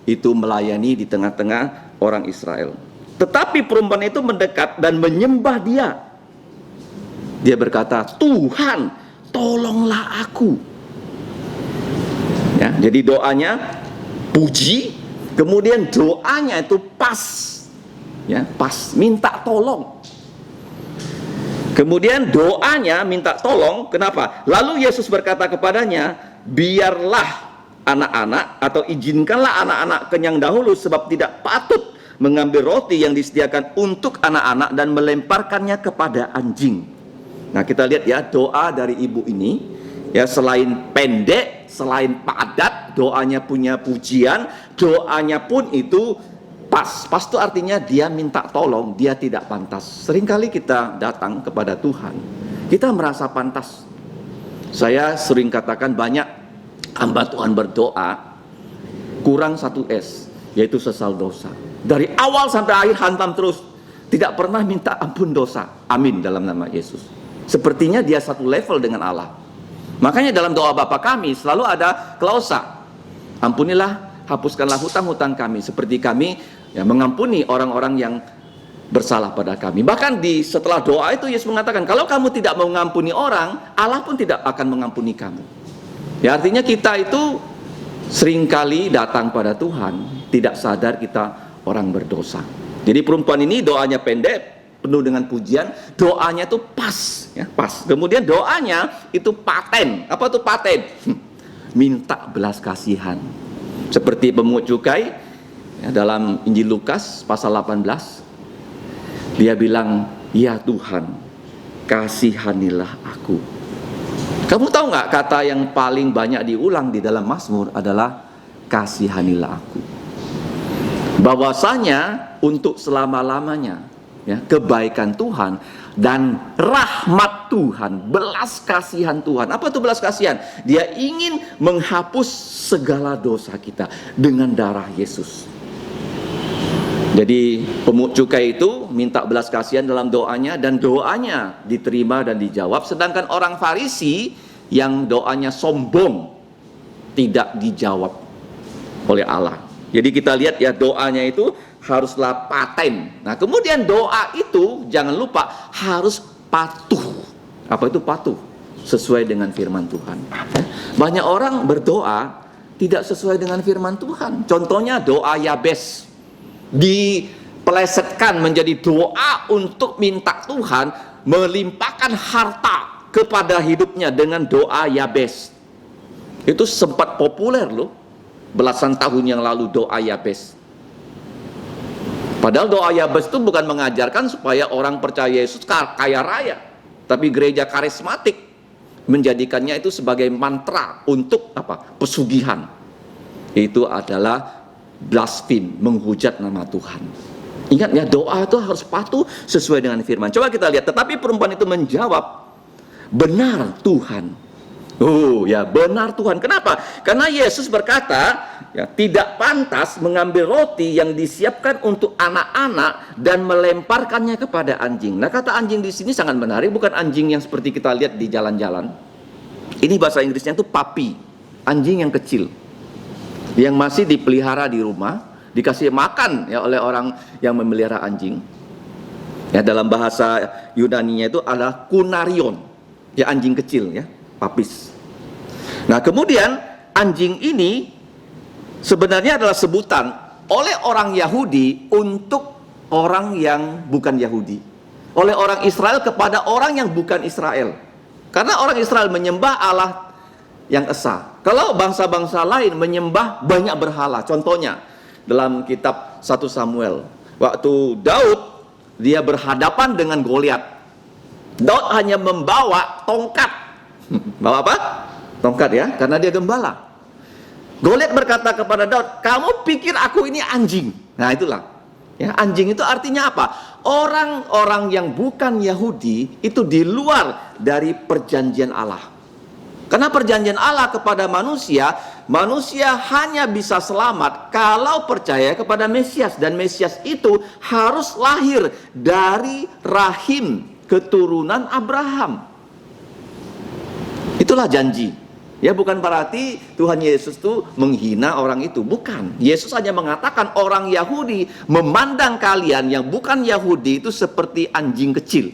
itu melayani di tengah-tengah orang Israel. Tetapi perempuan itu mendekat dan menyembah dia. Dia berkata, Tuhan, tolonglah aku. Ya, jadi doanya puji, kemudian doanya itu pas. Ya, pas, minta tolong. Kemudian doanya minta tolong, kenapa? Lalu Yesus berkata kepadanya, biarlah anak-anak, atau izinkanlah anak-anak kenyang dahulu, sebab tidak patut mengambil roti yang disediakan untuk anak-anak dan melemparkannya kepada anjing. Nah, kita lihat ya, doa dari ibu ini ya, selain pendek, selain padat, doanya punya pujian, doanya pun itu pas. Pas itu artinya dia minta tolong, dia tidak pantas. Seringkali kita datang kepada Tuhan, kita merasa pantas. Saya sering katakan, banyak hamba Tuhan berdoa kurang 1 S, yaitu sesal dosa. Dari awal sampai akhir hantam terus, tidak pernah minta ampun dosa. Amin dalam nama Yesus. Sepertinya dia satu level dengan Allah. Makanya dalam doa Bapa kami selalu ada klausa, ampunilah, hapuskanlah hutang-hutang kami seperti kami ya mengampuni orang-orang yang bersalah pada kami. Bahkan setelah doa itu Yesus mengatakan, kalau kamu tidak mengampuni orang, Allah pun tidak akan mengampuni kamu. Ya, artinya kita itu seringkali datang pada Tuhan tidak sadar kita orang berdosa. Jadi perempuan ini doanya pendek, penuh dengan pujian, doanya itu pas, ya, pas. Kemudian doanya itu paten. Apa itu paten? minta belas kasihan. Seperti pemungut cukai ya, dalam Injil Lukas pasal 18, dia bilang, "Ya Tuhan, kasihanilah aku." Kamu tahu nggak, kata yang paling banyak diulang di dalam Mazmur adalah kasihanilah aku. Bahwasanya untuk selama-lamanya ya, kebaikan Tuhan dan rahmat Tuhan, belas kasihan Tuhan. Apa itu belas kasihan? Dia ingin menghapus segala dosa kita dengan darah Yesus. Jadi pemungut cukai itu minta belas kasihan dalam doanya, dan doanya diterima dan dijawab. Sedangkan orang Farisi yang doanya sombong tidak dijawab oleh Allah. Jadi kita lihat ya, doanya itu haruslah paten. Nah kemudian doa itu jangan lupa harus patuh. Apa itu patuh? Sesuai dengan firman Tuhan. Banyak orang berdoa tidak sesuai dengan firman Tuhan. Contohnya doa Yabes dipelesetkan menjadi doa untuk minta Tuhan melimpahkan harta kepada hidupnya dengan doa Yabes. Itu sempat populer loh, belasan tahun yang lalu doa Yabes. Padahal doa Yabes itu bukan mengajarkan supaya orang percaya Yesus kaya raya, tapi gereja karismatik menjadikannya itu sebagai mantra untuk apa? Pesugihan. Itu adalah blasfem, menghujat nama Tuhan. Ingat ya, doa itu harus patuh sesuai dengan firman. Coba kita lihat, tetapi perempuan itu menjawab, "Benar Tuhan." Oh ya, benar Tuhan. Kenapa? Karena Yesus berkata, ya, tidak pantas mengambil roti yang disiapkan untuk anak-anak dan melemparkannya kepada anjing. Nah, kata anjing di sini sangat menarik, bukan anjing yang seperti kita lihat di jalan-jalan. Ini bahasa Inggrisnya itu puppy, anjing yang kecil, yang masih dipelihara di rumah, dikasih makan ya oleh orang yang memelihara anjing. Ya, dalam bahasa Yunaninya itu adalah kunarion, ya anjing kecil ya, papis. Nah, kemudian anjing ini sebenarnya adalah sebutan oleh orang Yahudi untuk orang yang bukan Yahudi, oleh orang Israel kepada orang yang bukan Israel. Karena orang Israel menyembah Allah yang esa. Kalau bangsa-bangsa lain menyembah banyak berhala. Contohnya dalam kitab 1 Samuel, waktu Daud dia berhadapan dengan Goliat, Daud hanya membawa tongkat. Bawa apa? Tongkat ya, karena dia gembala. Goliat berkata kepada Daud, "Kamu pikir aku ini anjing?" Nah itulah ya, anjing itu artinya apa? Orang-orang yang bukan Yahudi itu di luar dari perjanjian Allah. Karena perjanjian Allah kepada manusia, manusia hanya bisa selamat kalau percaya kepada Mesias. Dan Mesias itu harus lahir dari rahim keturunan Abraham. Itulah janji. Ya, bukan berarti Tuhan Yesus itu menghina orang itu, bukan. Yesus hanya mengatakan orang Yahudi memandang kalian yang bukan Yahudi itu seperti anjing kecil.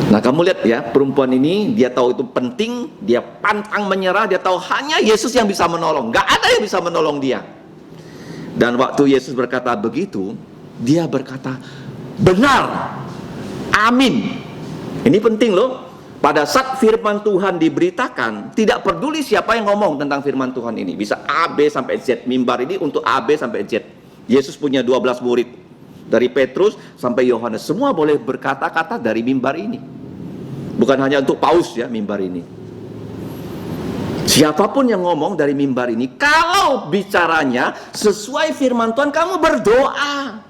Nah, kamu lihat ya, perempuan ini dia tahu itu penting, dia pantang menyerah, dia tahu hanya Yesus yang bisa menolong, gak ada yang bisa menolong dia. Dan waktu Yesus berkata begitu, dia berkata, "Benar, amin." Ini penting loh. Pada saat firman Tuhan diberitakan, tidak peduli siapa yang ngomong tentang firman Tuhan ini. Bisa A, B, sampai Z. Mimbar ini untuk A, B, sampai Z. Yesus punya 12 murid. Dari Petrus sampai Yohanes. Semua boleh berkata-kata dari mimbar ini. Bukan hanya untuk paus ya, mimbar ini. Siapapun yang ngomong dari mimbar ini, kalau bicaranya sesuai firman Tuhan, kamu berdoa.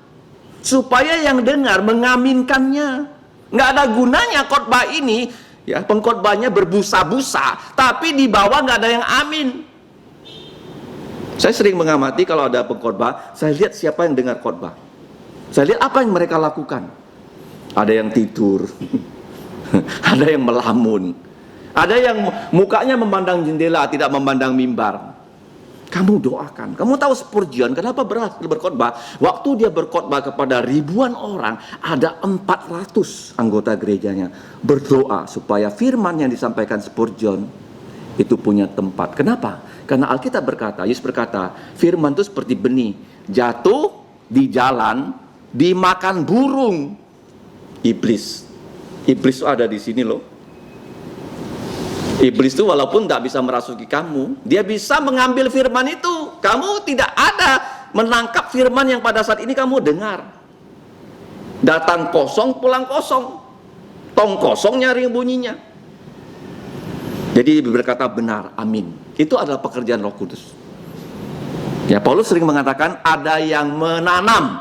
Supaya yang dengar mengaminkannya. Nggak ada gunanya khotbah ini. Ya, pengkhotbahnya berbusa-busa, tapi di bawah nggak ada yang amin. Saya sering mengamati kalau ada pengkhotbah, saya lihat siapa yang dengar khotbah. Saya lihat apa yang mereka lakukan. Ada yang tidur, ada yang melamun, ada yang mukanya memandang jendela, tidak memandang mimbar. Kamu doakan. Kamu tahu Spurgeon kenapa berhasil berkhotbah? Waktu dia berkhotbah kepada ribuan orang, ada 400 anggota gerejanya berdoa supaya firman yang disampaikan Spurgeon itu punya tempat. Kenapa? Karena Alkitab berkata, Yesus berkata, firman itu seperti benih, jatuh di jalan, dimakan burung. Iblis itu ada di sini loh. Iblis itu walaupun tidak bisa merasuki kamu, dia bisa mengambil firman itu. Kamu tidak ada menangkap firman yang pada saat ini kamu dengar. Datang kosong, pulang kosong. Tong kosong nyari bunyinya. Jadi berkata benar, amin. Itu adalah pekerjaan Roh Kudus. Ya, Paulus sering mengatakan ada yang menanam,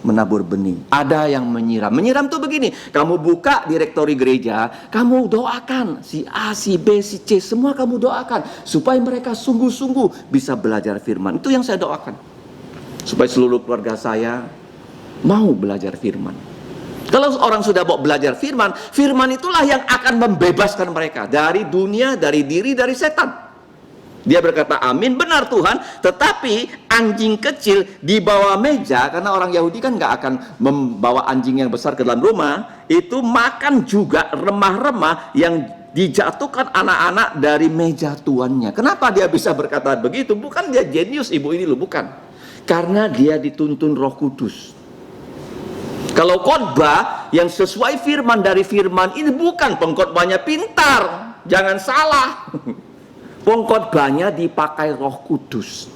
menabur benih, ada yang menyiram. Menyiram tuh begini, kamu buka direktori gereja, kamu doakan si A, si B, si C, semua kamu doakan supaya mereka sungguh-sungguh bisa belajar firman. Itu yang saya doakan, supaya seluruh keluarga saya mau belajar firman. Kalau orang sudah mau belajar firman, firman itulah yang akan membebaskan mereka dari dunia, dari diri, dari setan. Dia berkata, amin, benar Tuhan. Tetapi anjing kecil di bawah meja, karena orang Yahudi kan nggak akan membawa anjing yang besar ke dalam rumah, itu makan juga remah-remah yang dijatuhkan anak-anak dari meja tuannya. Kenapa dia bisa berkata begitu? Bukan dia jenius ibu ini loh, bukan. Karena dia dituntun Roh Kudus. Kalau khotbah yang sesuai firman dari firman ini, bukan pengkhotbahnya pintar, jangan salah. Pengkhotbahnya dipakai Roh Kudus.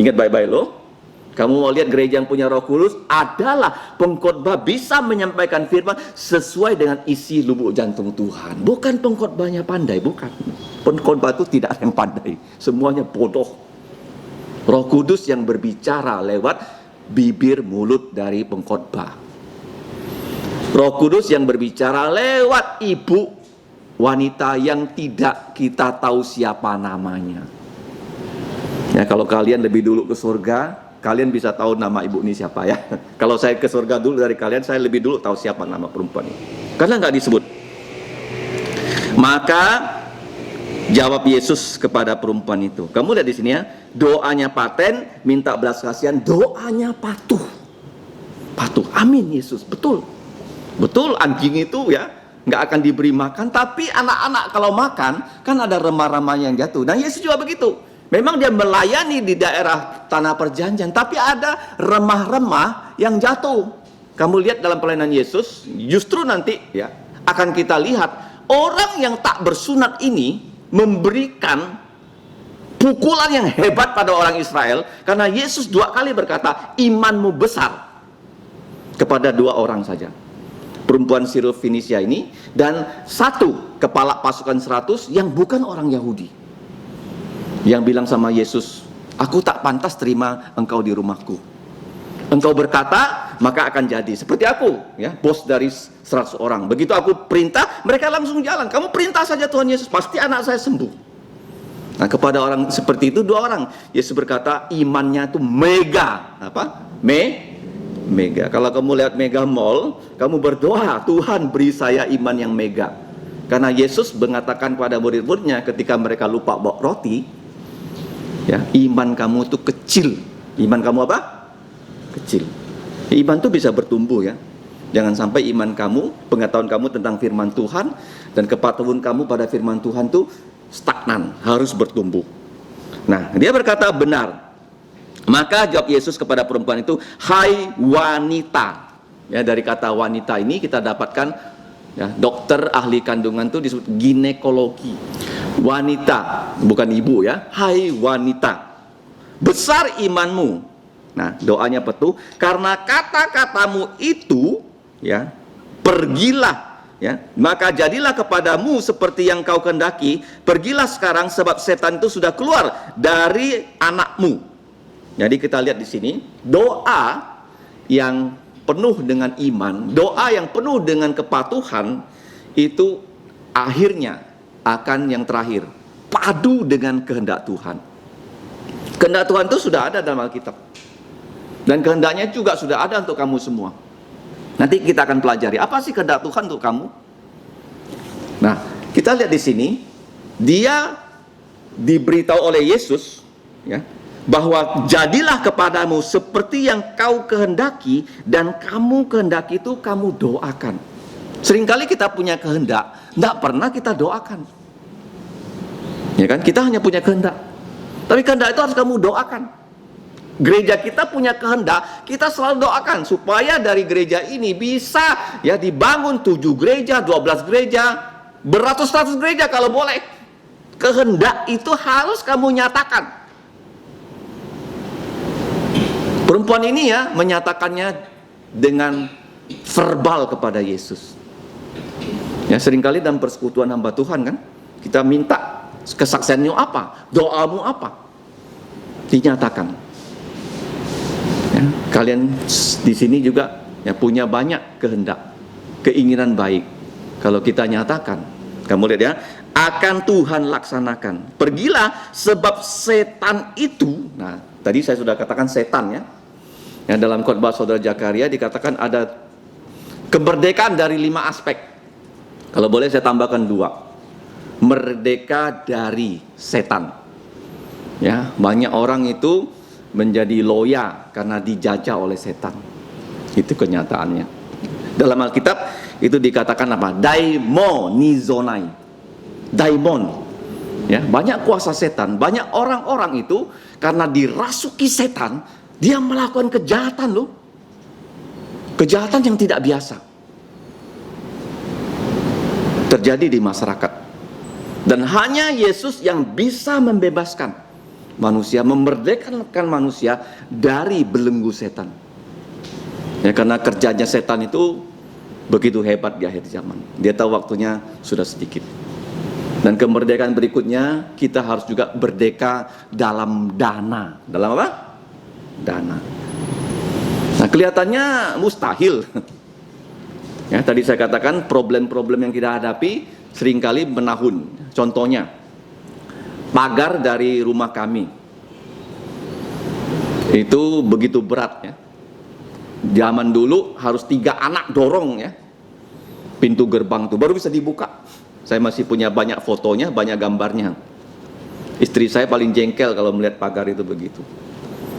Ingat baik-baik loh. Kamu mau lihat gereja yang punya Roh Kudus adalah pengkhotbah bisa menyampaikan firman sesuai dengan isi lubuk jantung Tuhan. Bukan pengkhotbahnya pandai, bukan. Pengkhotbah itu tidak ada yang pandai, semuanya bodoh. Roh Kudus yang berbicara lewat bibir mulut dari pengkhotbah. Roh Kudus yang berbicara lewat ibu wanita yang tidak kita tahu siapa namanya. Ya, kalau kalian lebih dulu ke surga, kalian bisa tahu nama ibu ini siapa ya. Kalau saya ke surga dulu dari kalian, saya lebih dulu tahu siapa nama perempuan ini. Karena nggak disebut. Maka jawab Yesus kepada perempuan itu. Kamu lihat di sini ya, doanya paten, minta belas kasihan, doanya patuh. Patuh. Amin Yesus, betul. Betul, anjing itu ya nggak akan diberi makan, tapi anak-anak kalau makan kan ada remah-remah yang jatuh. Nah, Yesus juga begitu. Memang dia melayani di daerah tanah perjanjian, tapi ada remah-remah yang jatuh. Kamu lihat dalam pelayanan Yesus, justru nanti ya akan kita lihat orang yang tak bersunat ini memberikan pukulan yang hebat pada orang Israel, karena Yesus 2 kali berkata, imanmu besar, kepada 2 orang saja. Perempuan Sirofenisia ini dan 1 kepala pasukan 100 yang bukan orang Yahudi, yang bilang sama Yesus, aku tak pantas terima engkau di rumahku. Engkau berkata maka akan jadi seperti aku ya, bos dari 100 orang. Begitu aku perintah, mereka langsung jalan. Kamu perintah saja Tuhan Yesus, pasti anak saya sembuh. Nah, kepada orang seperti itu 2 orang Yesus berkata imannya itu mega. Apa? Mega. Kalau kamu lihat Mega Mall, kamu berdoa, Tuhan beri saya iman yang mega. Karena Yesus mengatakan pada murid-muridnya ketika mereka lupa bawa roti, ya, iman kamu itu kecil. Iman kamu apa? Kecil. Iman itu bisa bertumbuh ya. Jangan sampai iman kamu, pengetahuan kamu tentang firman Tuhan dan kepatuhan kamu pada firman Tuhan itu stagnan, harus bertumbuh. Nah, dia berkata benar. Maka jawab Yesus kepada perempuan itu, hai wanita. Ya, dari kata wanita ini kita dapatkan ya, dokter ahli kandungan itu disebut ginekologi. Wanita, bukan ibu ya. Hai wanita, besar imanmu. Nah, doanya petuh, karena kata-katamu itu ya, pergilah ya, maka jadilah kepadamu seperti yang kau kehendaki. Pergilah sekarang sebab setan itu sudah keluar dari anakmu. Jadi kita lihat di sini, doa yang penuh dengan iman, doa yang penuh dengan kepatuhan itu akhirnya akan yang terakhir, padu dengan kehendak Tuhan. Kehendak Tuhan itu sudah ada dalam Alkitab. Dan kehendaknya juga sudah ada untuk kamu semua. Nanti kita akan pelajari apa sih kehendak Tuhan untuk kamu. Nah, kita lihat di sini, dia diberitahu oleh Yesus ya, bahwa jadilah kepadamu seperti yang kau kehendaki, dan kamu kehendaki itu kamu doakan. Seringkali kita punya kehendak, tidak pernah kita doakan. Ya kan, kita hanya punya kehendak, tapi kehendak itu harus kamu doakan. Gereja kita punya kehendak, kita selalu doakan supaya dari gereja ini bisa ya dibangun 7 gereja, 12 gereja, beratus-ratus gereja kalau boleh. Kehendak itu harus kamu nyatakan. Perempuan ini ya menyatakannya dengan verbal kepada Yesus. Ya, seringkali dalam persekutuan hamba Tuhan kan, kita minta kesaksianmu apa, doamu apa, dinyatakan. Ya, kalian di sini juga ya punya banyak kehendak, keinginan baik. Kalau kita nyatakan, kamu lihat ya, akan Tuhan laksanakan. Pergilah sebab setan itu, nah tadi saya sudah katakan setan ya. Yang dalam khotbah Saudara Zakaria dikatakan ada kemerdekaan dari 5 aspek. Kalau boleh saya tambahkan 2. Merdeka dari setan. Ya, banyak orang itu menjadi loya karena dijajah oleh setan. Itu kenyataannya. Dalam Alkitab itu dikatakan apa? Daimonizonai. Daimon. Ya, banyak kuasa setan, banyak orang-orang itu karena dirasuki setan, dia melakukan kejahatan loh. Kejahatan yang tidak biasa terjadi di masyarakat. Dan hanya Yesus yang bisa membebaskan manusia, memerdekakan manusia dari belenggu setan. Ya, karena kerjanya setan itu begitu hebat di akhir zaman. Dia tahu waktunya sudah sedikit. Dan kemerdekaan berikutnya, kita harus juga merdeka dalam dana. Dalam apa? Dana. Nah, kelihatannya mustahil. Ya, tadi saya katakan problem-problem yang kita hadapi seringkali menahun. Contohnya, pagar dari rumah kami itu begitu berat ya. Zaman dulu harus 3 anak dorong ya. Pintu gerbang itu baru bisa dibuka. Saya masih punya banyak fotonya, banyak gambarnya. Istri saya paling jengkel kalau melihat pagar itu begitu.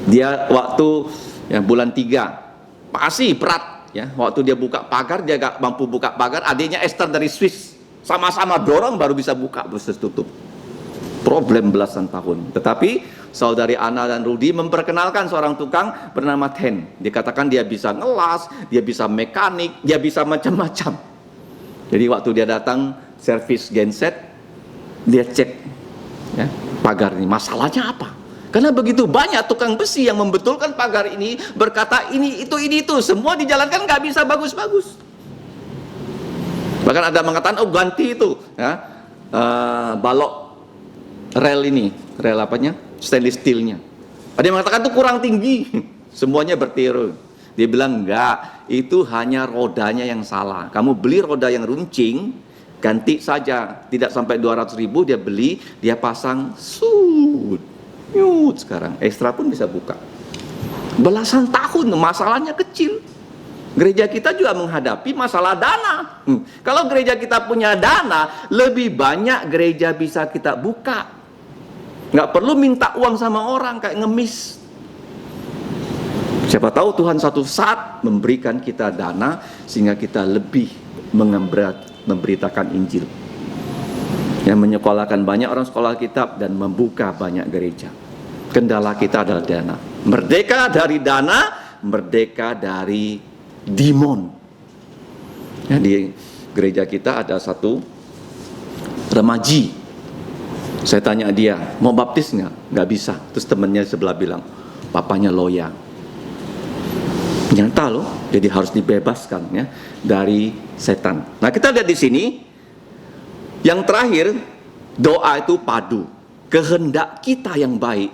Dia waktu ya, bulan 3 masih berat ya. Waktu dia buka pagar, dia gak mampu buka pagar. Adiknya Esther dari Swiss sama-sama dorong baru bisa buka, terus tutup. Problem belasan tahun. Tetapi saudari Ana dan Rudi memperkenalkan seorang tukang bernama Ten. Dikatakan dia bisa ngelas, dia bisa mekanik, dia bisa macam-macam. Jadi waktu dia datang servis genset, dia cek ya, pagar ini masalahnya apa. Karena begitu banyak tukang besi yang membetulkan pagar ini, berkata ini itu semua dijalankan nggak bisa bagus-bagus. Bahkan ada mengatakan oh ganti itu ya, balok rel ini, rel apanya, stainless steelnya. Ada yang mengatakan itu kurang tinggi. Semuanya bertiru. Dia bilang enggak, itu hanya rodanya yang salah. Kamu beli roda yang runcing, ganti saja, tidak sampai 200.000 dia beli, dia pasang, nyut sekarang, ekstra pun bisa buka. Belasan tahun, masalahnya kecil. Gereja kita juga menghadapi masalah dana. Kalau gereja kita punya dana, lebih banyak gereja bisa kita buka. Nggak perlu minta uang sama orang kayak ngemis. Siapa tahu Tuhan satu saat memberikan kita dana sehingga kita lebih memberitakan Injil. Yang menyekolahkan banyak orang sekolah kitab dan membuka banyak gereja. Kendala kita adalah dana. Merdeka dari dana, merdeka dari demon. Ya, di gereja kita ada satu remaji. Saya tanya dia, mau baptis nggak? Nggak bisa. Terus temannya sebelah bilang, papanya loya. Nyata loh, jadi harus dibebaskan ya dari setan. Nah, kita lihat di sini yang terakhir, doa itu padu. Kehendak kita yang baik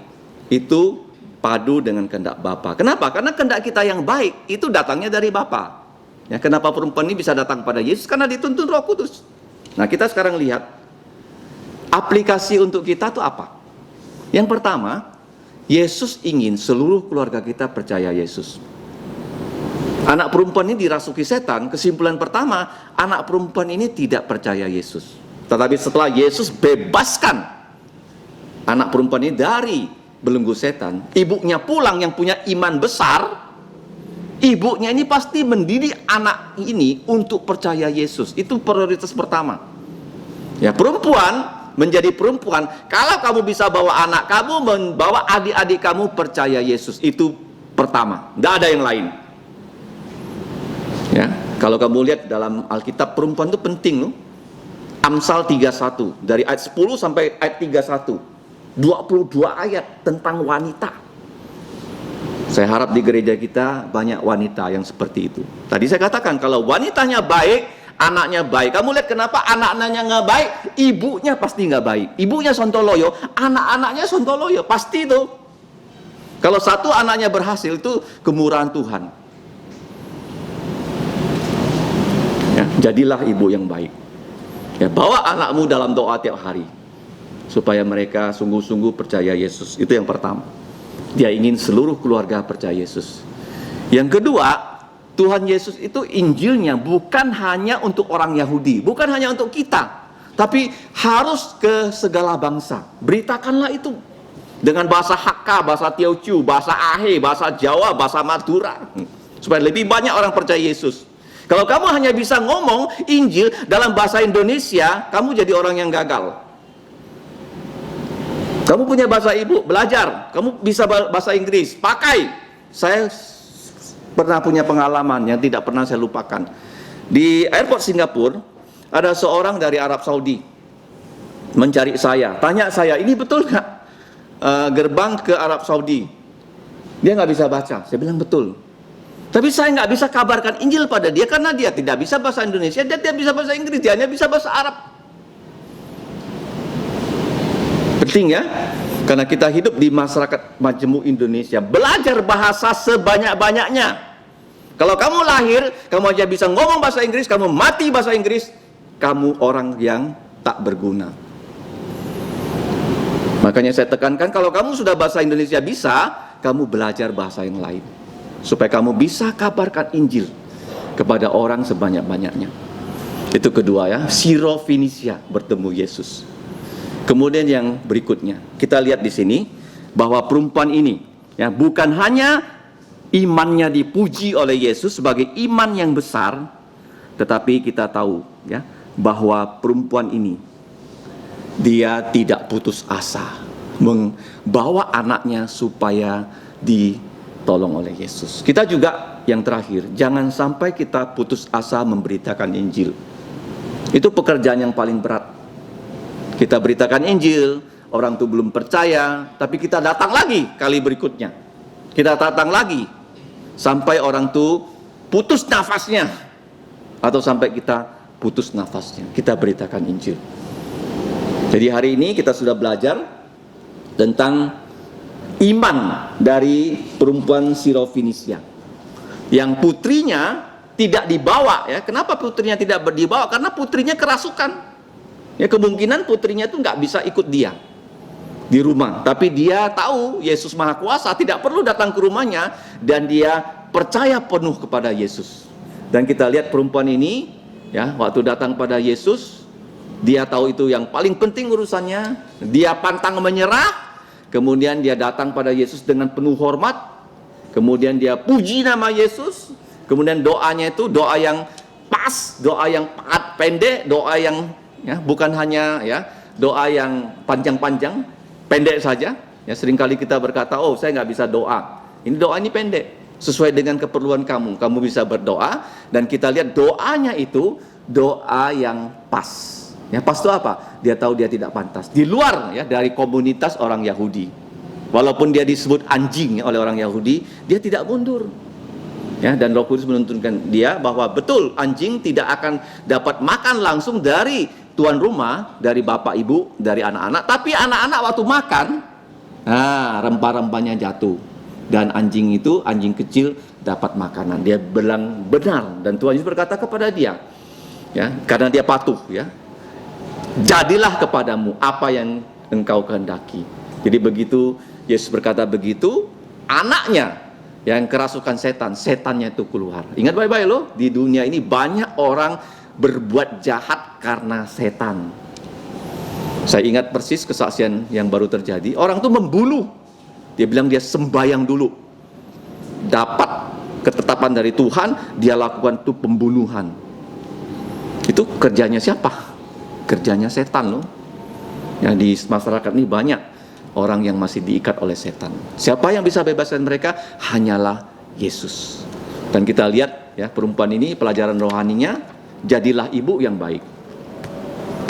itu padu dengan kehendak Bapa. Kenapa? Karena kehendak kita yang baik itu datangnya dari Bapa. Ya, kenapa perempuan ini bisa datang pada Yesus? Karena dituntun Roh Kudus. Nah, kita sekarang lihat aplikasi untuk kita itu apa? Yang pertama, Yesus ingin seluruh keluarga kita percaya Yesus. Anak perempuan ini dirasuki setan. Kesimpulan pertama, anak perempuan ini tidak percaya Yesus. Tetapi setelah Yesus bebaskan anak perempuan ini dari belenggu setan, ibunya pulang yang punya iman besar. Ibunya ini pasti mendidik anak ini untuk percaya Yesus. Itu prioritas pertama. Ya, perempuan menjadi perempuan, kalau kamu bisa bawa anak kamu, membawa adik-adik kamu percaya Yesus, itu pertama. Tidak ada yang lain. Ya, kalau kamu lihat dalam Alkitab, perempuan itu penting loh. Amsal 31 dari ayat 10 sampai ayat 31. 22 ayat tentang wanita. Saya harap di gereja kita banyak wanita yang seperti itu. Tadi saya katakan kalau wanitanya baik, anaknya baik. Kamu lihat kenapa anak-anaknya nggak baik, ibunya pasti nggak baik. Ibunya sontoloyo, anak-anaknya sontoloyo, pasti itu. Kalau satu anaknya berhasil, itu kemurahan Tuhan. Ya, jadilah ibu yang baik. Ya, bawa anakmu dalam doa tiap hari supaya mereka sungguh-sungguh percaya Yesus. Itu yang pertama. Dia ingin seluruh keluarga percaya Yesus. Yang kedua, Tuhan Yesus itu Injilnya bukan hanya untuk orang Yahudi, bukan hanya untuk kita, tapi harus ke segala bangsa. Beritakanlah itu dengan bahasa Hakka, bahasa Teochew, bahasa Ahe, bahasa Jawa, bahasa Madura, supaya lebih banyak orang percaya Yesus. Kalau kamu hanya bisa ngomong Injil dalam bahasa Indonesia, kamu jadi orang yang gagal. Kamu punya bahasa ibu, belajar. Kamu bisa bahasa Inggris, pakai. Saya pernah punya pengalaman yang tidak pernah saya lupakan. Di airport Singapura, ada seorang dari Arab Saudi mencari saya, tanya saya, ini betul nggak gerbang ke Arab Saudi? Dia nggak bisa baca. Saya bilang betul. Tapi saya nggak bisa kabarkan Injil pada dia karena dia tidak bisa bahasa Indonesia, dia tidak bisa bahasa Inggris, dia hanya bisa bahasa Arab. Penting ya, karena kita hidup di masyarakat Majemuk Indonesia, belajar bahasa sebanyak-banyaknya. Kalau kamu lahir, kamu aja bisa ngomong bahasa Inggris, kamu mati bahasa Inggris, kamu orang yang tak berguna. Makanya saya tekankan, kalau kamu sudah bahasa Indonesia bisa, kamu belajar bahasa yang lain. Supaya kamu bisa kabarkan Injil kepada orang sebanyak-banyaknya. Itu kedua ya, Siro-Fenisia bertemu Yesus. Kemudian yang berikutnya, kita lihat di sini bahwa perempuan ini ya bukan hanya imannya dipuji oleh Yesus sebagai iman yang besar, tetapi kita tahu ya bahwa perempuan ini dia tidak putus asa membawa anaknya supaya ditolong oleh Yesus. Kita juga yang terakhir, jangan sampai kita putus asa memberitakan Injil. Itu pekerjaan yang paling berat. Kita beritakan Injil, orang itu belum percaya, tapi kita datang lagi kali berikutnya. Kita datang lagi sampai orang itu putus nafasnya, atau sampai kita putus nafasnya. Kita beritakan Injil. Jadi hari ini kita sudah belajar tentang iman dari perempuan Siro-Fenisia yang putrinya tidak dibawa ya. Kenapa putrinya tidak dibawa? Karena putrinya kerasukan. Ya, kemungkinan putrinya itu nggak bisa ikut dia di rumah, tapi dia tahu Yesus Maha Kuasa, tidak perlu datang ke rumahnya, dan dia percaya penuh kepada Yesus. Dan kita lihat perempuan ini ya, waktu datang pada Yesus, dia tahu itu yang paling penting urusannya, dia pantang menyerah, kemudian dia datang pada Yesus dengan penuh hormat, kemudian dia puji nama Yesus, kemudian doanya itu doa yang pas, doa yang pendek, doa yang ya, bukan hanya ya doa yang panjang-panjang, pendek saja. Ya, seringkali kita berkata, oh saya nggak bisa doa. Ini doa ini pendek, sesuai dengan keperluan kamu. Kamu bisa berdoa, dan kita lihat doanya itu doa yang pas. Ya, pas itu apa? Dia tahu dia tidak pantas. Di luar ya dari komunitas orang Yahudi. Walaupun dia disebut anjing ya, oleh orang Yahudi, dia tidak mundur. Ya, dan Roh Kudus menuntunkan dia bahwa betul anjing tidak akan dapat makan langsung dari tuan rumah, dari bapak ibu, dari anak-anak, tapi anak-anak waktu makan, rempah-rempahnya jatuh, dan anjing itu, anjing kecil dapat makanan. Dia bilang benar, dan Tuhan Yesus berkata kepada dia, ya, karena dia patuh, ya, jadilah kepadamu apa yang engkau kehendaki. Jadi begitu Yesus berkata begitu, anaknya yang kerasukan setan, setannya itu keluar. Ingat baik-baik loh, di dunia ini banyak orang berbuat jahat karena setan. Saya ingat persis kesaksian yang baru terjadi. Orang itu membunuh. Dia bilang dia sembayang dulu, dapat ketetapan dari Tuhan, dia lakukan itu pembunuhan. Itu kerjanya siapa? Kerjanya setan loh. Ya, di masyarakat ini banyak orang yang masih diikat oleh setan. Siapa yang bisa bebaskan mereka? Hanyalah Yesus. Dan kita lihat ya, perempuan ini pelajaran rohaninya, jadilah ibu yang baik.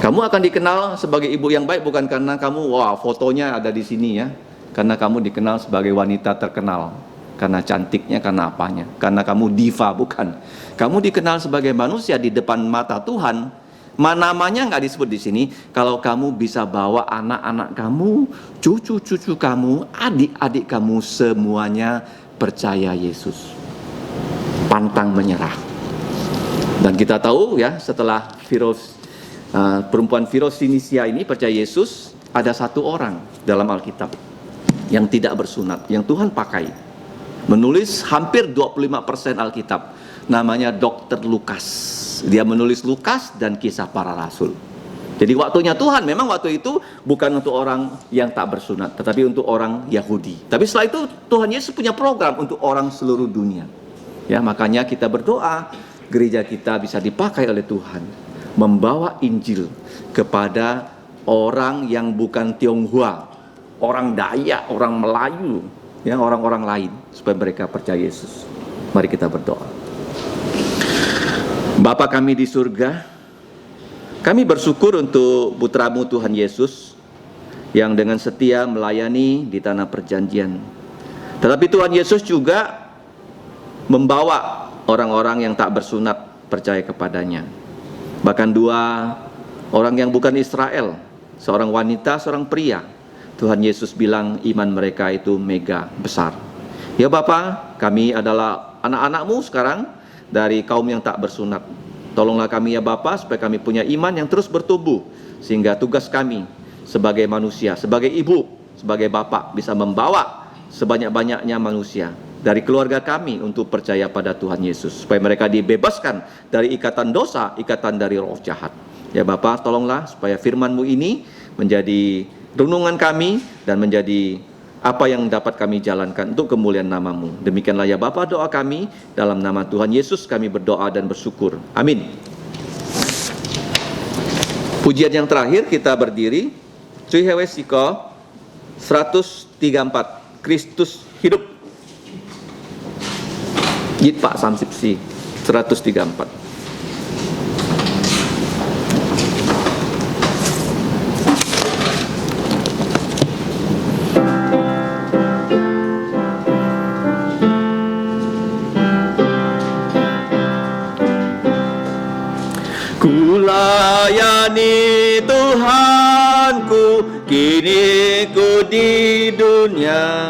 Kamu akan dikenal sebagai ibu yang baik bukan karena kamu, wah fotonya ada di sini ya. Karena kamu dikenal sebagai wanita terkenal. Karena cantiknya, karena apanya. Karena kamu diva, bukan. Kamu dikenal sebagai manusia di depan mata Tuhan. Namanya nggak disebut di sini. Kalau kamu bisa bawa anak-anak kamu, cucu-cucu kamu, adik-adik kamu semuanya percaya Yesus, pantang menyerah. Dan kita tahu ya, setelah perempuan Firosinisia ini percaya Yesus, ada satu orang dalam Alkitab yang tidak bersunat, yang Tuhan pakai menulis hampir 25% Alkitab. Namanya Dr. Lukas. Dia menulis Lukas dan Kisah Para Rasul. Jadi waktunya Tuhan memang waktu itu bukan untuk orang yang tak bersunat, tetapi untuk orang Yahudi. Tapi setelah itu Tuhan Yesus punya program untuk orang seluruh dunia. Ya, makanya kita berdoa gereja kita bisa dipakai oleh Tuhan membawa Injil kepada orang yang bukan Tionghoa, orang Dayak, orang Melayu, ya, orang-orang lain, supaya mereka percaya Yesus. Mari kita berdoa. Bapa kami di surga, kami bersyukur untuk putra-Mu Tuhan Yesus yang dengan setia melayani di tanah perjanjian. Tetapi Tuhan Yesus juga membawa orang-orang yang tak bersunat percaya kepadanya. Bahkan dua orang yang bukan Israel, seorang wanita, seorang pria. Tuhan Yesus bilang iman mereka itu mega besar. Ya Bapa, kami adalah anak-anak-Mu sekarang dari kaum yang tak bersunat. Tolonglah kami ya Bapa, supaya kami punya iman yang terus bertumbuh, sehingga tugas kami sebagai manusia, sebagai ibu, sebagai bapak, bisa membawa sebanyak-banyaknya manusia dari keluarga kami untuk percaya pada Tuhan Yesus, supaya mereka dibebaskan dari ikatan dosa, ikatan dari roh jahat. Ya Bapa, tolonglah supaya firman-Mu ini menjadi renungan kami dan menjadi apa yang dapat kami jalankan untuk kemuliaan nama-Mu. Demikianlah ya Bapa doa kami, dalam nama Tuhan Yesus kami berdoa dan bersyukur. Amin. Pujian yang terakhir kita berdiri. Cuy Hewe Siko 134, Kristus hidup. Yit Pak Samsipsi 134. Kulayani Tuhanku, kini ku di dunia.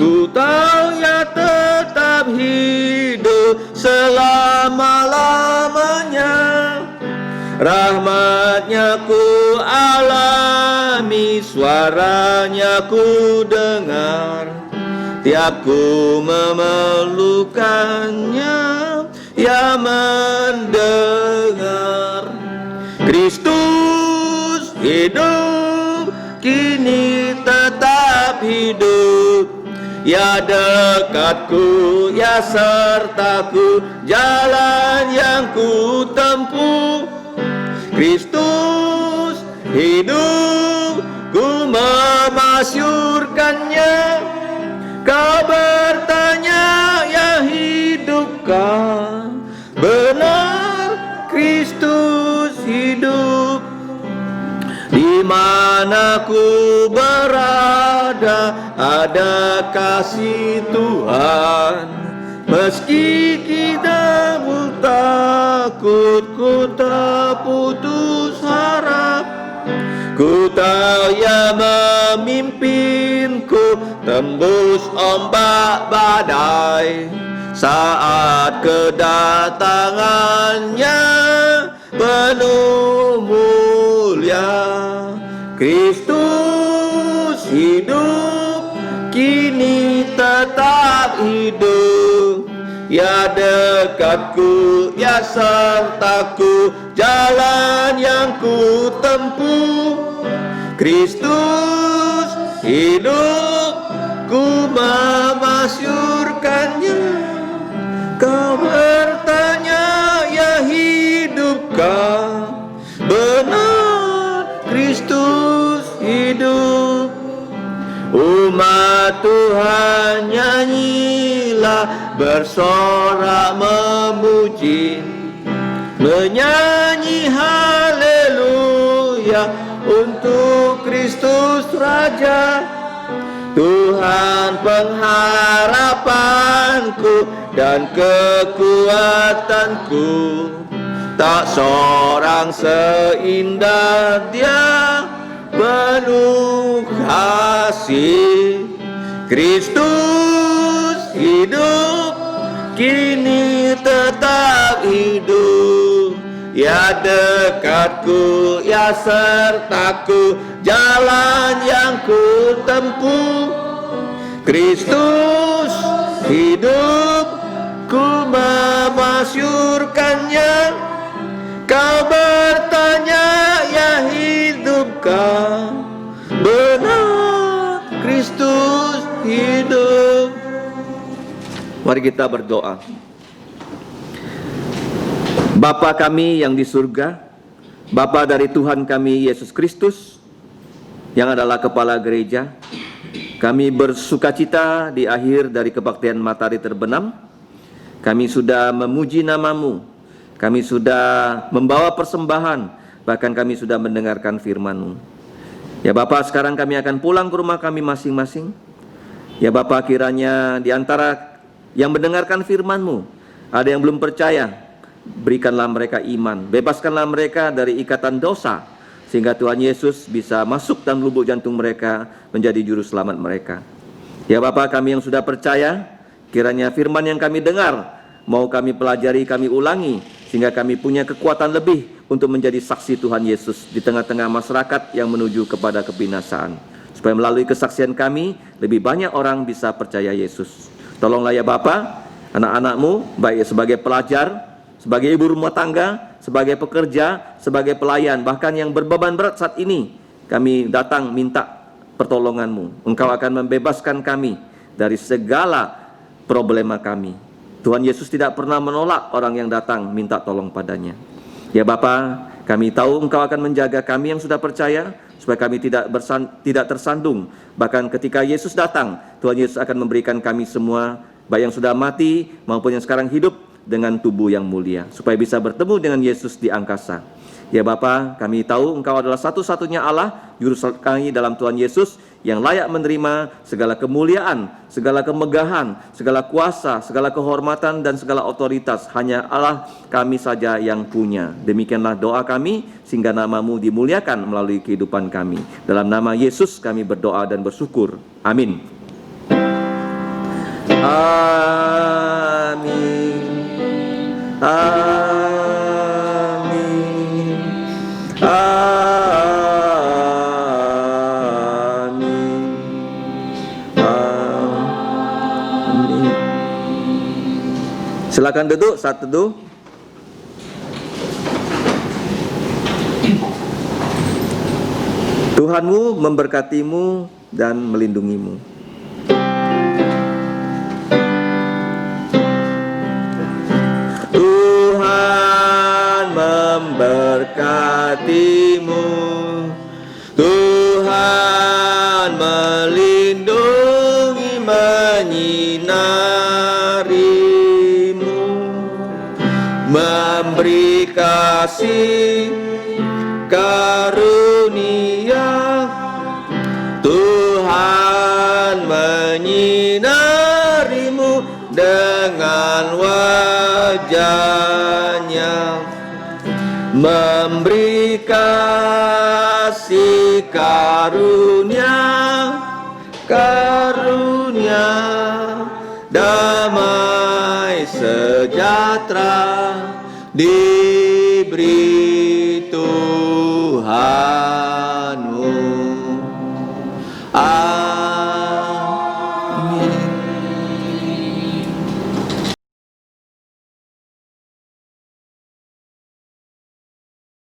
Ku tahu ya tetap hidup selama-lamanya. Rahmatnya ku alami, suaranya ku dengar. Tiap ku memerlukannya, ya mendengar. Kristus hidup, kini tetap hidup. Ya dekatku, ya sertaku, jalan yang ku tempuh. Kristus hidup, ku memasyurkannya. Kau bertanya, ya hidupkah? Benar, Kristus hidup. Di mana ku berada, ada kasih Tuhan. Meski kita takut, ku tak putus harap. Ku tahu ya memimpinku tembus ombak badai. Saat kedatangannya penuh mulia. Kristus hidup, kini tetap hidup. Ya dekatku, ya sertaku, jalan yang ku tempuh. Kristus hidup, ku memasyurkannya. Kau bertanya, ya hidupkah? Benar, Kristus hidup. Umat Tuhan nyanyilah, bersorak memuji, menyanyi haleluya. setia untuk Kristus Raja. Tuhan pengharapanku dan kekuatanku, tak seorang seindah Dia, penuh kasih. Kristus hidup, kini tetap hidup. Ya dekatku, ya sertaku, jalan yang ku tempuh. Kristus hidup, ku memasyurkannya. Kau bertanya, ya hidupkah? Benar, Kristus hidup. Mari kita berdoa. Bapa kami yang di surga, Bapa dari Tuhan kami Yesus Kristus, yang adalah kepala gereja, kami bersukacita di akhir dari kebaktian matahari terbenam. Kami sudah memuji nama-Mu, kami sudah membawa persembahan, bahkan kami sudah mendengarkan firman-Mu. Ya Bapa, sekarang kami akan pulang ke rumah kami masing-masing. Ya Bapa, kiranya di antara yang mendengarkan firman-Mu, ada yang belum percaya, berikanlah mereka iman, bebaskanlah mereka dari ikatan dosa, sehingga Tuhan Yesus bisa masuk dalam lubuk jantung mereka, menjadi juru selamat mereka. Ya Bapa, kami yang sudah percaya, kiranya firman yang kami dengar, mau kami pelajari, kami ulangi, sehingga kami punya kekuatan lebih untuk menjadi saksi Tuhan Yesus di tengah-tengah masyarakat yang menuju kepada kebinasaan. Supaya melalui kesaksian kami, lebih banyak orang bisa percaya Yesus. Tolonglah ya Bapa, anak-anak-Mu, baik sebagai pelajar, sebagai ibu rumah tangga, sebagai pekerja, sebagai pelayan, bahkan yang berbeban berat saat ini, kami datang minta pertolongan-Mu. Engkau akan membebaskan kami dari segala problema kami. Tuhan Yesus tidak pernah menolak orang yang datang minta tolong padanya. Ya Bapa, kami tahu Engkau akan menjaga kami yang sudah percaya, supaya kami tidak tersandung. Bahkan ketika Yesus datang, Tuhan Yesus akan memberikan kami semua, baik yang sudah mati maupun yang sekarang hidup, dengan tubuh yang mulia, supaya bisa bertemu dengan Yesus di angkasa. Ya Bapa, kami tahu Engkau adalah satu-satunya Allah, juru selamat kami dalam Tuhan Yesus, yang layak menerima segala kemuliaan, segala kemegahan, segala kuasa, segala kehormatan, dan segala otoritas. Hanya Allah kami saja yang punya. Demikianlah doa kami, sehingga nama-Mu dimuliakan melalui kehidupan kami. Dalam nama Yesus kami berdoa dan bersyukur. Amin. Amin. Amin. Amin. Amin. Silakan duduk, saat teduh. Tuhanmu memberkatimu dan melindungimu. Memberkatimu, Tuhan melindungi, menyinarimu, memberi kasih karunia. Tuhan menyinarimu dengan wajah-Nya, memberi kasih karunia, karunia, damai sejahtera diberi Tuhan.